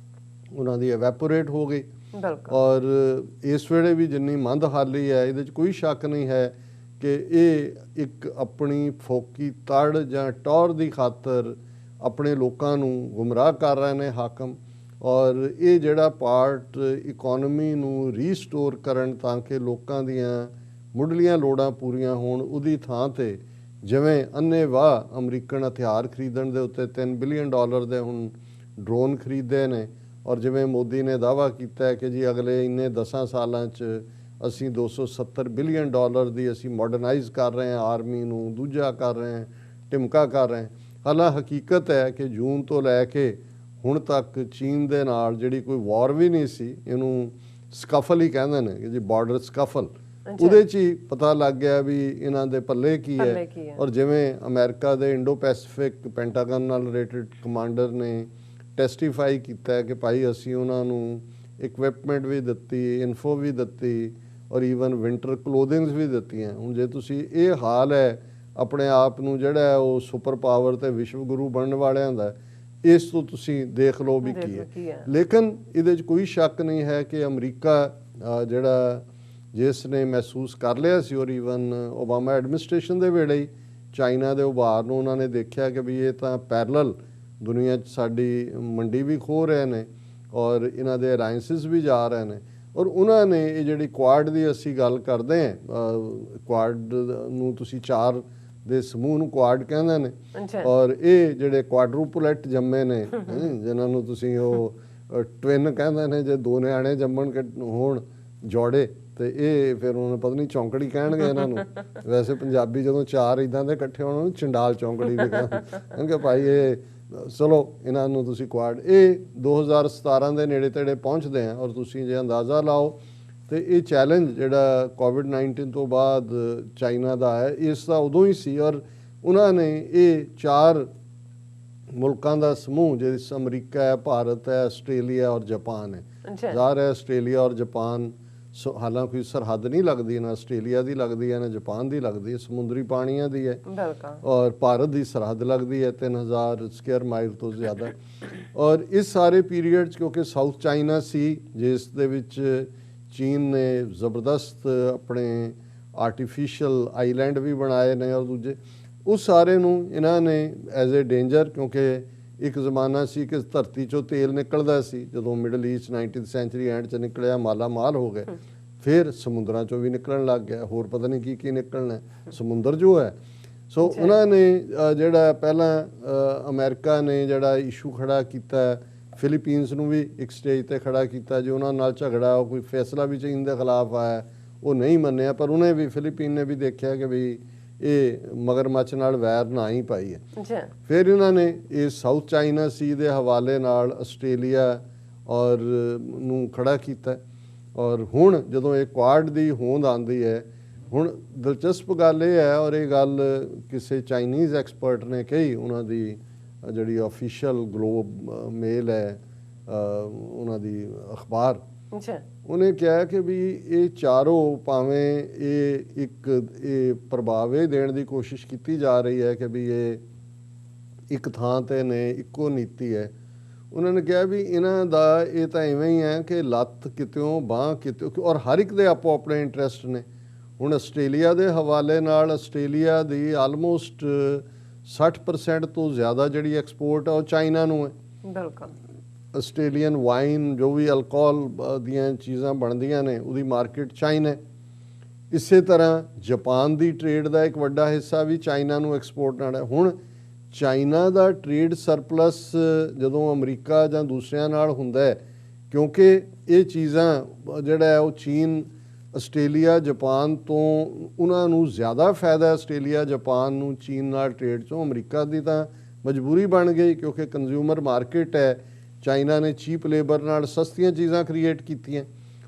ਉਹਨਾਂ ਦੀ ਐਵੈਪੋਰੇਟ ਹੋ ਗਈ। ਬਿਲਕੁਲ। ਔਰ ਇਸ ਵੇਲੇ ਵੀ ਜਿੰਨੀ ਮੰਦਹਾਲੀ ਹੈ, ਇਹਦੇ 'ਚ ਕੋਈ ਸ਼ੱਕ ਨਹੀਂ ਹੈ ਕਿ ਇਹ ਇੱਕ ਆਪਣੀ ਫੋਕੀ ਤੜ ਜਾਂ ਟੌਰ ਦੀ ਖਾਤਰ ਆਪਣੇ ਲੋਕਾਂ ਨੂੰ ਗੁੰਮਰਾਹ ਕਰ ਰਹੇ ਨੇ ਹਾਕਮ। ਔਰ ਇਹ ਜਿਹੜਾ ਪਾਰਟ ਇਕਨੋਮੀ ਨੂੰ ਰੀਸਟੋਰ ਕਰਨ ਤਾਂ ਕਿ ਲੋਕਾਂ ਦੀਆਂ ਮੁੱਢਲੀਆਂ ਲੋੜਾਂ ਪੂਰੀਆਂ ਹੋਣ, ਉਹਦੀ ਥਾਂ ਤੇ ਜਿਵੇਂ ਅੰਨ੍ਹੇਵਾਹ ਅਮਰੀਕਨ ਹਥਿਆਰ ਖਰੀਦਣ ਦੇ ਉੱਤੇ $3 ਬਿਲੀਅਨ ਦੇ ਹੁਣ ਡਰੋਨ ਖਰੀਦੇ ਨੇ। ਔਰ ਜਿਵੇਂ ਮੋਦੀ ਨੇ ਦਾਅਵਾ ਕੀਤਾ ਹੈ ਕਿ ਜੀ ਅਗਲੇ ਇੰਨੇ 10 ਸਾਲਾਂ 'ਚ ਅਸੀਂ $270 ਬਿਲੀਅਨ ਦੀ ਅਸੀਂ ਮਾਡਰਨਾਈਜ਼ ਕਰ ਰਹੇ ਹਾਂ ਆਰਮੀ ਨੂੰ, ਦੂਜਾ ਕਰ ਰਹੇ ਹਾਂ, ਟਿਮਕਾ ਕਰ ਰਹੇ ਹਾਂ। ਹਾਲਾਂ ਹਕੀਕਤ ਹੈ ਕਿ ਜੂਨ ਤੋਂ ਲੈ ਕੇ ਹੁਣ ਤੱਕ ਚੀਨ ਦੇ ਨਾਲ ਜਿਹੜੀ ਕੋਈ ਵਾਰ ਵੀ ਨਹੀਂ ਸੀ, ਇਹਨੂੰ ਸਕਫਲ ਹੀ ਕਹਿੰਦੇ ਨੇ ਕਿ ਜੀ ਬਾਰਡਰ ਸਕਫਲ, ਉਹਦੇ 'ਚ ਹੀ ਪਤਾ ਲੱਗ ਗਿਆ ਵੀ ਇਹਨਾਂ ਦੇ ਪੱਲੇ ਕੀ ਹੈ। ਔਰ ਜਿਵੇਂ ਅਮਰੀਕਾ ਦੇ ਇੰਡੋ ਪੈਸੀਫਿਕ ਪੈਂਟਾਗਨ ਨਾਲ ਰਿਲੇਟਡ ਕਮਾਂਡਰ ਨੇ ਟੈਸਟੀਫਾਈ ਕੀਤਾ ਹੈ ਕਿ ਭਾਈ ਅਸੀਂ ਉਹਨਾਂ ਨੂੰ ਇਕਵਿਪਮੈਂਟ ਵੀ ਦਿੱਤੀ, ਇਨਫੋ ਵੀ ਦਿੱਤੀ ਔਰ ਈਵਨ ਵਿੰਟਰ ਕਲੋਥਿੰਗਸ ਵੀ ਦਿੱਤੀਆਂ। ਹੁਣ ਜੇ ਤੁਸੀਂ ਇਹ ਹਾਲ ਹੈ ਆਪਣੇ ਆਪ ਨੂੰ ਜਿਹੜਾ ਉਹ ਸੁਪਰ ਪਾਵਰ ਤੇ ਵਿਸ਼ਵ ਗੁਰੂ ਬਣਨ ਵਾਲਿਆਂ ਦਾ, ਇਸ ਤੋਂ ਤੁਸੀਂ ਦੇਖ ਲਓ ਵੀ ਕੀ ਹੈ। ਲੇਕਿਨ ਇਹਦੇ 'ਚ ਕੋਈ ਸ਼ੱਕ ਨਹੀਂ ਹੈ ਕਿ ਅਮਰੀਕਾ ਜਿਹੜਾ ਜਿਸ ਨੇ ਮਹਿਸੂਸ ਕਰ ਲਿਆ ਸੀ, ਔਰ ਈਵਨ ਓਬਾਮਾ ਐਡਮਿਨਿਸਟ੍ਰੇਸ਼ਨ ਦੇ ਵੇਲੇ ਹੀ ਚਾਈਨਾ ਦੇ ਉਭਾਰ ਨੂੰ ਉਹਨਾਂ ਨੇ ਦੇਖਿਆ ਕਿ ਵੀ ਇਹ ਤਾਂ ਪੈਰਲਲ ਦੁਨੀਆ 'ਚ ਸਾਡੀ ਮੰਡੀ ਵੀ ਖੋਹ ਰਹੇ ਨੇ ਔਰ ਇਹਨਾਂ ਦੇ ਅਲਾਇੰਸਿਸ ਵੀ ਜਾ ਰਹੇ ਨੇ। ਔਰ ਉਹਨਾਂ ਨੇ ਇਹ ਜਿਹੜੀ ਕੁਆਡ ਦੀ ਅਸੀਂ ਗੱਲ ਕਰਦੇ ਹਾਂ, ਕੁਆਡ ਨੂੰ ਤੁਸੀਂ 4 ਦੇ ਸਮੂਹ ਨੂੰ ਕੁਆਡ ਕਹਿੰਦੇ ਨੇ। ਔਰ ਇਹ ਜਿਹੜੇ ਕੁਆਡਰੂਪਲੇਟ ਜੰਮੇ ਨੇ ਜਿਨ੍ਹਾਂ ਨੂੰ ਤੁਸੀਂ ਉਹ ਟਵਿਨ ਕਹਿੰਦੇ ਨੇ, ਜੇ 2 ਨਿਆਣੇ ਜੰਮਣ ਹੋਣ ਜੋੜੇ ਤੇ ਇਹ ਫਿਰ ਉਹਨਾਂ ਪਤਾ ਨਹੀਂ ਚੌਂਕੜੀ ਕਹਿਣਗੇ ਇਹਨਾਂ ਨੂੰ। ਵੈਸੇ ਪੰਜਾਬੀ ਜਦੋਂ 4 ਇਦਾਂ ਦੇ ਇਕੱਠੇ ਹੋਣ ਨੂੰ ਚੰਡਾਲ ਚੌਂਕੜੀ ਵੀ ਕਹਿੰਦੇ ਭਾਈ ਇਹ ਚਲੋ ਇਹਨਾਂ ਨੂੰ ਤੁਸੀਂ ਕੁਆਡ। ਇਹ 2017 ਦੇ ਨੇੜੇ ਤੇੜੇ ਪਹੁੰਚਦੇ ਆ। ਔਰ ਤੁਸੀਂ ਜੇ ਅੰਦਾਜ਼ਾ ਲਾਓ ਤੇ ਇਹ ਚੈਲੰਜ ਜਿਹੜਾ ਕੋਵਿਡ-19 ਤੋਂ ਬਾਅਦ ਚਾਈਨਾ ਦਾ ਹੈ, ਇਸ ਦਾ ਉਦੋਂ ਹੀ ਸੀ। ਔਰ ਉਹਨਾਂ ਨੇ ਇਹ 4 ਮੁਲਕਾਂ ਦਾ ਸਮੂਹ ਜਿਸ ਅਮਰੀਕਾ ਹੈ, ਭਾਰਤ ਹੈ, ਆਸਟ੍ਰੇਲੀਆ ਔਰ ਜਾਪਾਨ ਹੈ। ਜ਼ਾਹਰ ਹੈ ਆਸਟ੍ਰੇਲੀਆ ਔਰ ਜਾਪਾਨ ਹਾਲਾਂਕਿ ਕੋਈ ਸਰਹੱਦ ਨਹੀਂ ਲੱਗਦੀ, ਨਾ ਆਸਟ੍ਰੇਲੀਆ ਦੀ ਲੱਗਦੀ ਹੈ ਨਾ ਜਾਪਾਨ ਦੀ ਲੱਗਦੀ ਹੈ, ਸਮੁੰਦਰੀ ਪਾਣੀਆਂ ਦੀ ਹੈ। ਔਰ ਭਾਰਤ ਦੀ ਸਰਹੱਦ ਲੱਗਦੀ ਹੈ 3000 ਸਕੁਅਰ ਮਾਈਲ ਤੋਂ ਜ਼ਿਆਦਾ। ਔਰ ਇਸ ਸਾਰੇ ਪੀਰੀਅਡ 'ਚ ਕਿਉਂਕਿ ਸਾਊਥ ਚਾਈਨਾ ਸੀ ਜਿਸ ਦੇ ਵਿੱਚ ਚੀਨ ਨੇ ਜ਼ਬਰਦਸਤ ਆਪਣੇ ਆਰਟੀਫਿਸ਼ੀਅਲ ਆਈਲੈਂਡ ਵੀ ਬਣਾਏ ਨੇ ਔਰ ਦੂਜੇ, ਉਸ ਸਾਰੇ ਨੂੰ ਇਹਨਾਂ ਨੇ ਐਜ਼ ਏ ਡੇਂਜਰ, ਕਿਉਂਕਿ ਇੱਕ ਜ਼ਮਾਨਾ ਸੀ ਕਿ ਧਰਤੀ 'ਚੋਂ ਤੇਲ ਨਿਕਲਦਾ ਸੀ, ਜਦੋਂ middle East 19th sanctuary and 'ਚ ਨਿਕਲਿਆ ਮਾਲਾ ਮਾਲ ਹੋ ਗਏ। ਫਿਰ ਸਮੁੰਦਰਾਂ 'ਚੋਂ ਵੀ ਨਿਕਲਣ ਲੱਗ ਗਿਆ, ਹੋਰ ਪਤਾ ਨਹੀਂ ਕੀ ਨਿਕਲਣਾ ਸਮੁੰਦਰ ਜੋ ਹੈ। ਸੋ ਉਹਨਾਂ ਨੇ ਜਿਹੜਾ ਪਹਿਲਾਂ ਅਮਰੀਕਾ ਨੇ ਜਿਹੜਾ ਇਸ਼ੂ ਖੜਾ ਕੀਤਾ, ਫਿਲੀਪੀਨਸ ਨੂੰ ਵੀ ਇੱਕ ਸਟੇਜ ਤੇ ਖੜਾ ਕੀਤਾ, ਜੇ ਉਹਨਾਂ ਨਾਲ ਝਗੜਾ ਕੋਈ ਫੈਸਲਾ ਵੀ ਚੀਨ ਦੇ ਖਿਲਾਫ ਆਇਆ ਉਹ ਨਹੀਂ ਮੰਨਿਆ। ਪਰ ਉਹਨੇ ਵੀ ਫਿਲੀਪੀਨ ਨੇ ਵੀ ਦੇਖਿਆ ਕਿ ਵੀ ਇਹ ਮਗਰਮੱਛ ਨਾਲ ਵੈਰ ਨਾ ਹੀ ਪਾਈ ਹੈ। ਫਿਰ ਇਹਨਾਂ ਨੇ ਇਹ ਸਾਊਥ ਚਾਈਨਾ ਸੀ ਦੇ ਹਵਾਲੇ ਨਾਲ ਆਸਟ੍ਰੇਲੀਆ ਔਰ ਨੂੰ ਖੜਾ ਕੀਤਾ। ਔਰ ਹੁਣ ਜਦੋਂ ਇਹ ਕੁਆਡ ਦੀ ਹੋਂਦ ਆਉਂਦੀ ਹੈ, ਹੁਣ ਦਿਲਚਸਪ ਗੱਲ ਇਹ ਹੈ, ਔਰ ਇਹ ਗੱਲ ਕਿਸੇ ਚਾਈਨੀਜ਼ ਐਕਸਪਰਟ ਨੇ ਕਹੀ, ਉਹਨਾਂ ਦੀ ਜਿਹੜੀ ਆਫੀਸ਼ੀਅਲ ਗਲੋਬ ਮੇਲ ਹੈ ਉਹਨਾਂ ਦੀ ਅਖਬਾਰ, ਉਹਨੇ ਕਿਹਾ ਕਿ ਵੀ ਇਹ ਚਾਰੋਂ ਭਾਵੇਂ ਇਹ ਪ੍ਰਭਾਵ ਇਹ ਦੇਣ ਦੀ ਕੋਸ਼ਿਸ਼ ਕੀਤੀ ਜਾ ਰਹੀ ਹੈ ਕਿ ਵੀ ਇਹ ਇੱਕ ਥਾਂ ਤੇ ਨੇ, ਇੱਕੋ ਨੀਤੀ ਹੈ। ਉਹਨਾਂ ਨੇ ਕਿਹਾ ਵੀ ਇਹਨਾਂ ਦਾ ਇਹ ਤਾਂ ਇਵੇਂ ਹੀ ਹੈ ਕਿ ਲੱਤ ਕਿਤਿਓਂ ਬਾਂਹ ਕਿਤਿਓਂ, ਔਰ ਹਰ ਇੱਕ ਦੇ ਆਪੋ ਆਪਣੇ ਇੰਟਰਸਟ ਨੇ। ਹੁਣ ਆਸਟ੍ਰੇਲੀਆ ਦੇ ਹਵਾਲੇ ਨਾਲ ਆਸਟ੍ਰੇਲੀਆ ਦੀ ਆਲਮੋਸਟ 60% ਤੋਂ ਜ਼ਿਆਦਾ ਜਿਹੜੀ ਐਕਸਪੋਰਟ ਆ ਉਹ ਚਾਈਨਾ ਨੂੰ ਹੈ। ਬਿਲਕੁਲ। ਆਸਟ੍ਰੇਲੀਅਨ ਵਾਈਨ ਜੋ ਵੀ ਅਲਕੋਹਲ ਦੀਆਂ ਚੀਜ਼ਾਂ ਬਣਦੀਆਂ ਨੇ ਉਹਦੀ ਮਾਰਕੀਟ ਚਾਈਨਾ। ਇਸੇ ਤਰ੍ਹਾਂ ਜਾਪਾਨ ਦੀ ਟ੍ਰੇਡ ਦਾ ਇੱਕ ਵੱਡਾ ਹਿੱਸਾ ਵੀ ਚਾਈਨਾ ਨੂੰ ਐਕਸਪੋਰਟ ਨਾਲ ਹੈ। ਹੁਣ ਚਾਈਨਾ ਦਾ ਟ੍ਰੇਡ ਸਰਪਲਸ ਜਦੋਂ ਅਮਰੀਕਾ ਜਾਂ ਦੂਸਰਿਆਂ ਨਾਲ ਹੁੰਦਾ ਹੈ, ਕਿਉਂਕਿ ਇਹ ਚੀਜ਼ਾਂ ਜਿਹੜਾ ਹੈ ਉਹ ਚੀਨ ਆਸਟ੍ਰੇਲੀਆ ਜਾਪਾਨ ਤੋਂ ਉਹਨਾਂ ਨੂੰ ਜ਼ਿਆਦਾ ਫਾਇਦਾ, ਆਸਟ੍ਰੇਲੀਆ ਜਾਪਾਨ ਨੂੰ ਚੀਨ ਨਾਲ ਟ੍ਰੇਡ 'ਚੋਂ। ਅਮਰੀਕਾ ਦੀ ਤਾਂ ਮਜਬੂਰੀ ਬਣ ਗਈ ਕਿਉਂਕਿ ਕੰਜ਼ਿਊਮਰ ਮਾਰਕੀਟ ਹੈ। ਚਾਈਨਾ ਨੇ ਚੀਪ ਲੇਬਰ ਨਾਲ ਸਸਤੀਆਂ ਚੀਜ਼ਾਂ ਕ੍ਰੀਏਟ ਕੀਤੀਆਂ,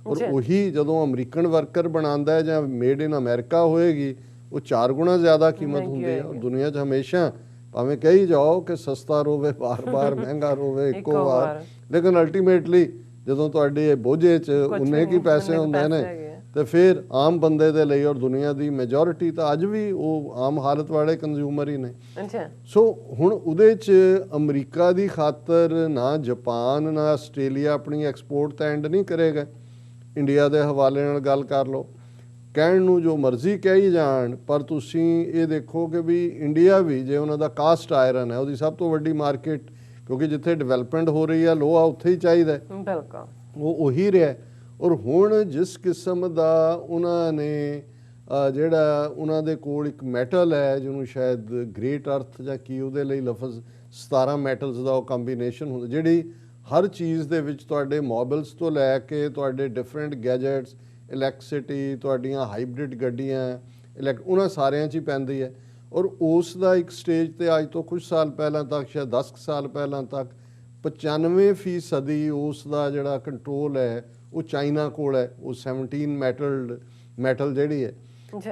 ਔਰ ਉਹੀ ਜਦੋਂ ਅਮਰੀਕਨ ਵਰਕਰ ਬਣਾਉਂਦਾ ਹੈ ਜਾਂ ਮੇਡ ਇਨ ਅਮਰੀਕਾ ਹੋਏਗੀ ਉਹ 4 ਗੁਣਾ ਜ਼ਿਆਦਾ ਕੀਮਤ ਹੁੰਦੀ ਹੈ। ਔਰ ਦੁਨੀਆ 'ਚ ਹਮੇਸ਼ਾ ਭਾਵੇਂ ਕਹੀ ਜਾਓ ਕਿ ਸਸਤਾ ਰੋਵੇ, ਬਾਰ-ਬਾਰ ਮਹਿੰਗਾ ਰੋਵੇ ਇੱਕੋ ਵਾਰ, ਲੇਕਿਨ ਅਲਟੀਮੇਟਲੀ ਜਦੋਂ ਤੁਹਾਡੇ ਬੋਝੇ 'ਚ ਉਨੇ ਕੀ ਪੈਸੇ ਹੁੰਦੇ ਨੇ ਤੇ ਫਿਰ ਆਮ ਬੰਦੇ ਦੇ ਲਈ ਔਰ ਦੁਨੀਆ ਦੀ ਮੈਜੋਰਿਟੀ ਤਾਂ ਅੱਜ ਵੀ ਉਹ ਆਮ ਹਾਲਤ ਵਾਲੇ ਕੰਜ਼ਿਊਮਰ ਹੀ ਨੇ। ਅੱਛਾ। ਸੋ ਹੁਣ ਉਹਦੇ 'ਚ ਅਮਰੀਕਾ ਦੀ ਖਾਤਰ ਨਾ ਜਾਪਾਨ ਨਾ ਆਸਟ੍ਰੇਲੀਆ ਆਪਣੀ ਐਕਸਪੋਰਟ ਤਾਂ ਐਂਡ ਨਹੀਂ ਕਰੇਗਾ। ਇੰਡੀਆ ਦੇ ਹਵਾਲੇ ਨਾਲ ਗੱਲ ਕਰ ਲਓ, ਕਹਿਣ ਨੂੰ ਜੋ ਮਰਜ਼ੀ ਕਹੀ ਜਾਣ, ਪਰ ਤੁਸੀਂ ਇਹ ਦੇਖੋ ਕਿ ਵੀ ਇੰਡੀਆ ਵੀ ਜੇ ਉਹਨਾਂ ਦਾ ਕਾਸਟ ਆਇਰਨ ਹੈ, ਉਹਦੀ ਸਭ ਤੋਂ ਵੱਡੀ ਮਾਰਕੀਟ, ਕਿਉਂਕਿ ਜਿੱਥੇ ਡਿਵੈਲਪਮੈਂਟ ਹੋ ਰਹੀ ਹੈ ਲੋਹਾ ਉੱਥੇ ਹੀ ਚਾਹੀਦਾ, ਬਿਲਕੁਲ ਉਹ ਉਹੀ ਰਿਹਾ। ਔਰ ਹੁਣ ਜਿਸ ਕਿਸਮ ਦਾ ਉਹਨਾਂ ਨੇ ਜਿਹੜਾ ਉਹਨਾਂ ਦੇ ਕੋਲ ਇੱਕ ਮੈਟਲ ਹੈ ਜਿਹਨੂੰ ਸ਼ਾਇਦ ਗ੍ਰੇਟ ਅਰਥ ਜਾਂ ਕੀ ਉਹਦੇ ਲਈ ਲਫ਼ਜ਼ 17 ਮੈਟਲਸ ਦਾ ਉਹ ਕੰਬੀਨੇਸ਼ਨ ਹੁੰਦਾ, ਜਿਹੜੀ ਹਰ ਚੀਜ਼ ਦੇ ਵਿੱਚ ਤੁਹਾਡੇ ਮੋਬਿਲਸ ਤੋਂ ਲੈ ਕੇ ਤੁਹਾਡੇ ਡਿਫਰੈਂਟ ਗੈਜਟਸ, ਇਲੈਕਟ੍ਰਿਸਿਟੀ, ਤੁਹਾਡੀਆਂ ਹਾਈਬ੍ਰਿਡ ਗੱਡੀਆਂ, ਉਹਨਾਂ ਸਾਰਿਆਂ 'ਚ ਹੀ ਪੈਂਦੀ ਹੈ। ਔਰ ਉਸ ਦਾ ਇੱਕ ਸਟੇਜ ਤੇ ਅੱਜ ਤੋਂ ਕੁਝ ਸਾਲ ਪਹਿਲਾਂ ਤੱਕ, ਸ਼ਾਇਦ 10 ਸਾਲ ਪਹਿਲਾਂ ਤੱਕ 95% ਉਸ ਦਾ ਜਿਹੜਾ ਕੰਟਰੋਲ ਹੈ ਉਹ ਚਾਈਨਾ ਕੋਲ ਹੈ, ਉਹ 17 ਮੈਟਲ ਜਿਹੜੀ ਹੈ।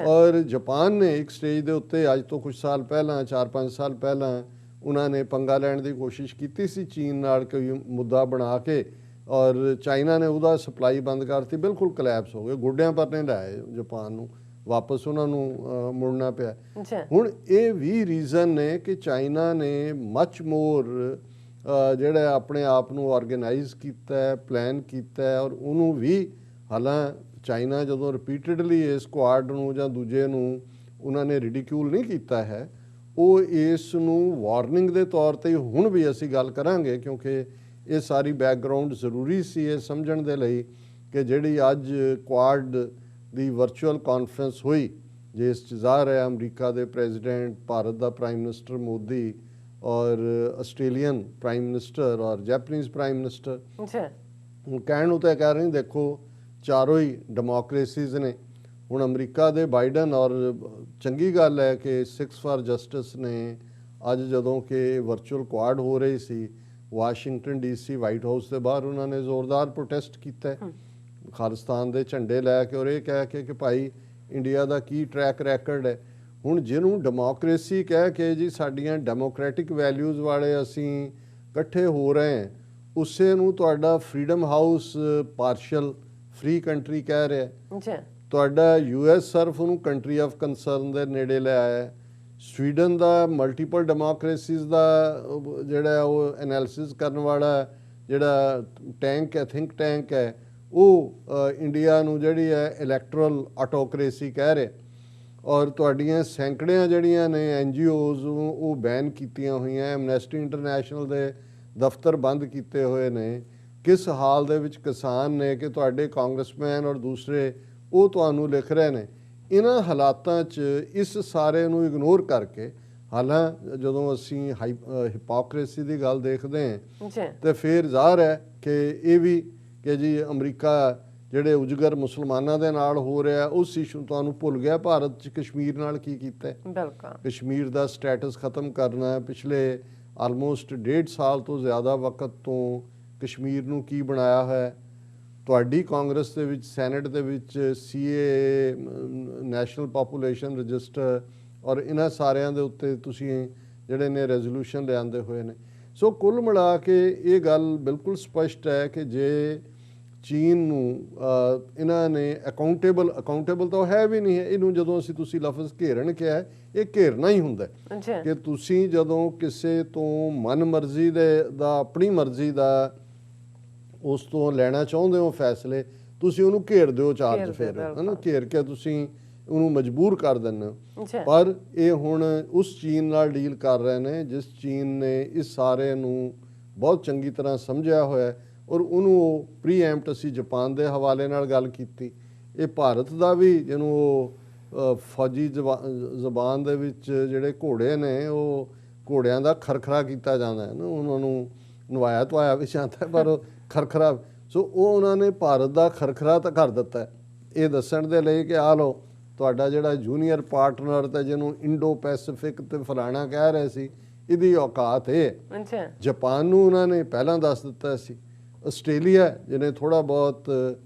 ਔਰ ਜਾਪਾਨ ਨੇ ਇੱਕ ਸਟੇਜ ਦੇ ਉੱਤੇ ਅੱਜ ਤੋਂ ਕੁਝ ਸਾਲ ਪਹਿਲਾਂ, 4-5 ਸਾਲ ਪਹਿਲਾਂ, ਉਹਨਾਂ ਨੇ ਪੰਗਾ ਲੈਣ ਦੀ ਕੋਸ਼ਿਸ਼ ਕੀਤੀ ਸੀ ਚੀਨ ਨਾਲ, ਕੋਈ ਮੁੱਦਾ ਬਣਾ ਕੇ, ਔਰ ਚਾਈਨਾ ਨੇ ਉਹਦਾ ਸਪਲਾਈ ਬੰਦ ਕਰਤੀ, ਬਿਲਕੁਲ ਕਲੈਪਸ ਹੋ ਗਏ, ਗੋਡਿਆਂ ਪਰ ਨੇ ਲਾਏ ਜਾਪਾਨ ਨੂੰ, ਵਾਪਸ ਉਹਨਾਂ ਨੂੰ ਮੁੜਨਾ ਪਿਆ। ਹੁਣ ਇਹ ਵੀ ਰੀਜ਼ਨ ਨੇ ਕਿ ਚਾਈਨਾ ਨੇ ਮੱਚ ਮੋਰ ਜਿਹੜਾ ਆਪਣੇ ਆਪ ਨੂੰ ਆਰਗੇਨਾਈਜ਼ ਕੀਤਾ, ਪਲਾਨ ਕੀਤਾ, ਔਰ ਉਹਨੂੰ ਵੀ ਹਾਲਾਂ ਚਾਈਨਾ ਜਦੋਂ ਰਿਪੀਟਡਲੀ ਇਸ ਕੁਆਡ ਨੂੰ ਜਾਂ ਦੂਜੇ ਨੂੰ ਉਹਨਾਂ ਨੇ ਰਿਡੀਕਿਊਲ ਨਹੀਂ ਕੀਤਾ ਹੈ, ਉਹ ਇਸ ਨੂੰ ਵਾਰਨਿੰਗ ਦੇ ਤੌਰ ਤੇ ਹੁਣ ਵੀ ਅਸੀਂ ਗੱਲ ਕਰਾਂਗੇ, ਕਿਉਂਕਿ ਇਹ ਸਾਰੀ ਬੈਕਗਰਾਉਂਡ ਜ਼ਰੂਰੀ ਸੀ ਇਹ ਸਮਝਣ ਦੇ ਲਈ ਕਿ ਜਿਹੜੀ ਅੱਜ ਕੁਆਡ ਦੀ ਵਰਚੁਅਲ ਕਾਨਫਰੰਸ ਹੋਈ, ਜਿਸ 'ਚ ਜ਼ਾਹਰ ਹੈ ਅਮਰੀਕਾ ਦੇ ਪ੍ਰੈਜ਼ੀਡੈਂਟ, ਭਾਰਤ ਦਾ ਪ੍ਰਾਈਮ ਮਿਨਿਸਟਰ ਮੋਦੀ, ਔਰ ਆਸਟ੍ਰੇਲੀਅਨ ਪ੍ਰਾਈਮ ਮਿਨਿਸਟਰ ਔਰ ਜੈਪਨੀਜ਼ ਪ੍ਰਾਈਮ ਮਿਨਿਸਟਰ, ਕਹਿਣ ਨੂੰ ਤਾਂ ਕਹਿ ਰਹੇ, ਦੇਖੋ ਚਾਰੋਂ ਹੀ ਡੈਮੋਕ੍ਰੇਸੀਜ਼ ਨੇ। ਹੁਣ ਅਮਰੀਕਾ ਦੇ ਬਾਈਡਨ, ਔਰ ਚੰਗੀ ਗੱਲ ਹੈ ਕਿ 6 ਫਾਰ ਜਸਟਿਸ ਨੇ ਅੱਜ ਜਦੋਂ ਕਿ ਵਰਚੁਅਲ ਕੁਆਡ ਹੋ ਰਹੀ ਸੀ ਵਾਸ਼ਿੰਗਟਨ DC ਵਾਈਟ ਹਾਊਸ ਦੇ ਬਾਹਰ, ਉਹਨਾਂ ਨੇ ਜ਼ੋਰਦਾਰ ਪ੍ਰੋਟੈਸਟ ਕੀਤਾ ਖਾਲਿਸਤਾਨ ਦੇ ਝੰਡੇ ਲੈ ਕੇ, ਔਰ ਇਹ ਕਹਿ ਕੇ ਕਿ ਭਾਈ ਇੰਡੀਆ ਦਾ ਕੀ ਟਰੈਕ ਰੈਕਰਡ ਹੈ। ਹੁਣ ਜਿਹਨੂੰ ਡੈਮੋਕ੍ਰੇਸੀ ਕਹਿ ਕੇ ਜੀ ਸਾਡੀਆਂ ਡੈਮੋਕ੍ਰੈਟਿਕ ਵੈਲਿਊਜ਼ ਵਾਲੇ ਅਸੀਂ ਇਕੱਠੇ ਹੋ ਰਹੇ ਹਾਂ, ਉਸੇ ਨੂੰ ਤੁਹਾਡਾ freedom house partial free country ਕਹਿ ਰਿਹਾ। ਤੁਹਾਡਾ US ਸਿਰਫ ਉਹਨੂੰ ਕੰਟਰੀ ਆਫ ਕੰਸਰਨ ਦੇ ਨੇੜੇ ਲੈ ਆਇਆ। ਸਵੀਡਨ ਦਾ ਮਲਟੀਪਲ ਡੈਮੋਕ੍ਰੇਸੀਜ਼ ਦਾ ਜਿਹੜਾ ਉਹ ਐਨਾਲਿਸਿਸ ਕਰਨ ਵਾਲਾ ਜਿਹੜਾ ਟੈਂਕ ਹੈ, ਥਿੰਕ ਟੈਂਕ ਹੈ, ਉਹ ਇੰਡੀਆ ਨੂੰ ਜਿਹੜੀ ਹੈ ਇਲੈਕਟਰਲ ਆਟੋਕ੍ਰੇਸੀ ਕਹਿ ਰਿਹਾ। ਔਰ ਤੁਹਾਡੀਆਂ ਸੈਂਕੜਿਆਂ ਜਿਹੜੀਆਂ ਨੇ NGOs ਉਹ ਬੈਨ ਕੀਤੀਆਂ ਹੋਈਆਂ, ਐਮਨੈਸਟੀ ਇੰਟਰਨੈਸ਼ਨਲ ਦੇ ਦਫ਼ਤਰ ਬੰਦ ਕੀਤੇ ਹੋਏ ਨੇ। ਕਿਸ ਹਾਲ ਦੇ ਵਿੱਚ ਕਿਸਾਨ ਨੇ ਕਿ ਤੁਹਾਡੇ ਕਾਂਗਰਸਮੈਨ ਔਰ ਦੂਸਰੇ ਉਹ ਤੁਹਾਨੂੰ ਲਿਖ ਰਹੇ ਨੇ। ਇਹਨਾਂ ਹਾਲਾਤਾਂ 'ਚ ਇਸ ਸਾਰੇ ਨੂੰ ਇਗਨੋਰ ਕਰਕੇ, ਹਾਲਾਂ ਜਦੋਂ ਅਸੀਂ ਹਿਪੋਕ੍ਰੇਸੀ ਦੀ ਗੱਲ ਦੇਖਦੇ ਹਾਂ ਤੇ ਫਿਰ ਜ਼ਾਹਰ ਹੈ ਕਿ ਇਹ ਵੀ ਕਿ ਜੀ ਅਮਰੀਕਾ ਜਿਹੜੇ ਉਜਗਰ ਮੁਸਲਮਾਨਾਂ ਦੇ ਨਾਲ ਹੋ ਰਿਹਾ, ਉਸ ਇਸ਼ੂ ਤੁਹਾਨੂੰ ਭੁੱਲ ਗਿਆ ਭਾਰਤ 'ਚ ਕਸ਼ਮੀਰ ਨਾਲ ਕੀ ਕੀਤਾ। ਕਸ਼ਮੀਰ ਦਾ ਸਟੇਟਸ ਖਤਮ ਕਰਨਾ, ਪਿਛਲੇ ਆਲਮੋਸਟ 1.5 ਸਾਲ ਤੋਂ ਜ਼ਿਆਦਾ ਵਕਤ ਤੋਂ ਕਸ਼ਮੀਰ ਨੂੰ ਕੀ ਬਣਾਇਆ ਹੋਇਆ। ਤੁਹਾਡੀ ਕਾਂਗਰਸ ਦੇ ਵਿੱਚ, ਸੈਨੇਟ ਦੇ ਵਿੱਚ CAA, ਨੈਸ਼ਨਲ ਪਾਪੂਲੇਸ਼ਨ ਰਜਿਸਟਰ, ਔਰ ਇਹਨਾਂ ਸਾਰਿਆਂ ਦੇ ਉੱਤੇ ਤੁਸੀਂ ਜਿਹੜੇ ਨੇ ਰੈਜ਼ੋਲੂਸ਼ਨ ਲਿਆਂਦੇ ਹੋਏ ਨੇ। ਸੋ ਕੁੱਲ ਮਿਲਾ ਕੇ ਇਹ ਗੱਲ ਬਿਲਕੁਲ ਸਪਸ਼ਟ ਹੈ ਕਿ ਜੇ ਚੀਨ ਨੂੰ ਇਹਨਾਂ ਨੇ ਅਕਾਊਂਟੇਬਲ ਤਾਂ ਹੈ ਵੀ ਨਹੀਂ ਹੈ ਇਹਨੂੰ, ਜਦੋਂ ਤੁਸੀਂ ਲਫ਼ਜ਼ ਘੇਰਨ ਕਿਹਾ, ਇਹ ਘੇਰਨਾ ਹੀ ਹੁੰਦਾ ਕਿ ਤੁਸੀਂ ਜਦੋਂ ਕਿਸੇ ਤੋਂ ਮਨ ਮਰਜ਼ੀ ਦਾ, ਆਪਣੀ ਮਰਜ਼ੀ ਦਾ ਉਸ ਤੋਂ ਲੈਣਾ ਚਾਹੁੰਦੇ ਹੋ ਫੈਸਲੇ, ਤੁਸੀਂ ਉਹਨੂੰ ਘੇਰ ਦਿਓ ਚਾਰਜ, ਫਿਰ ਉਹਨੂੰ ਘੇਰ ਕੇ ਤੁਸੀਂ ਉਹਨੂੰ ਮਜਬੂਰ ਕਰ ਦਿੰਦੇ ਹੋ। ਪਰ ਇਹ ਹੁਣ ਉਸ ਚੀਨ ਨਾਲ ਡੀਲ ਕਰ ਰਹੇ ਨੇ ਜਿਸ ਚੀਨ ਨੇ ਇਸ ਸਾਰੇ ਨੂੰ ਬਹੁਤ ਚੰਗੀ ਤਰ੍ਹਾਂ ਸਮਝਿਆ ਹੋਇਆ, ਔਰ ਉਹਨੂੰ ਉਹ ਪ੍ਰੀਐਂਪਟ, ਅਸੀਂ ਜਾਪਾਨ ਦੇ ਹਵਾਲੇ ਨਾਲ ਗੱਲ ਕੀਤੀ, ਇਹ ਭਾਰਤ ਦਾ ਵੀ ਜਿਹਨੂੰ ਉਹ ਫੌਜੀ ਜ਼ਬਾਨ ਦੇ ਵਿੱਚ ਜਿਹੜੇ ਘੋੜੇ ਨੇ, ਉਹ ਘੋੜਿਆਂ ਦਾ ਖਰਖਰਾ ਕੀਤਾ ਜਾਂਦਾ ਹੈ ਨਾ, ਉਹਨਾਂ ਨੂੰ ਨਵਾਇਆ ਧਵਾਇਆ ਵੀ ਜਾਂਦਾ ਪਰ ਉਹ ਖਰਖਰਾ, ਸੋ ਉਹ ਉਹਨਾਂ ਨੇ ਭਾਰਤ ਦਾ ਖਰਖਰਾ ਤਾਂ ਕਰ ਦਿੱਤਾ ਇਹ ਦੱਸਣ ਦੇ ਲਈ ਕਿ ਆਹ ਲਓ ਤੁਹਾਡਾ ਜਿਹੜਾ ਜੂਨੀਅਰ ਪਾਰਟਨਰ ਤੇ ਜਿਹਨੂੰ ਇੰਡੋ ਪੈਸੀਫਿਕ ਤੇ ਫਲਾਣਾ ਕਹਿ ਰਹੇ ਸੀ, ਇਹਦੀ ਔਕਾਤ ਇਹ। ਜਾਪਾਨ ਨੂੰ ਉਹਨਾਂ ਨੇ ਪਹਿਲਾਂ ਦੱਸ ਦਿੱਤਾ ਸੀ। ਆਸਟ੍ਰੇਲੀਆ ਜਿਹਨੇ ਥੋੜ੍ਹਾ ਬਹੁਤ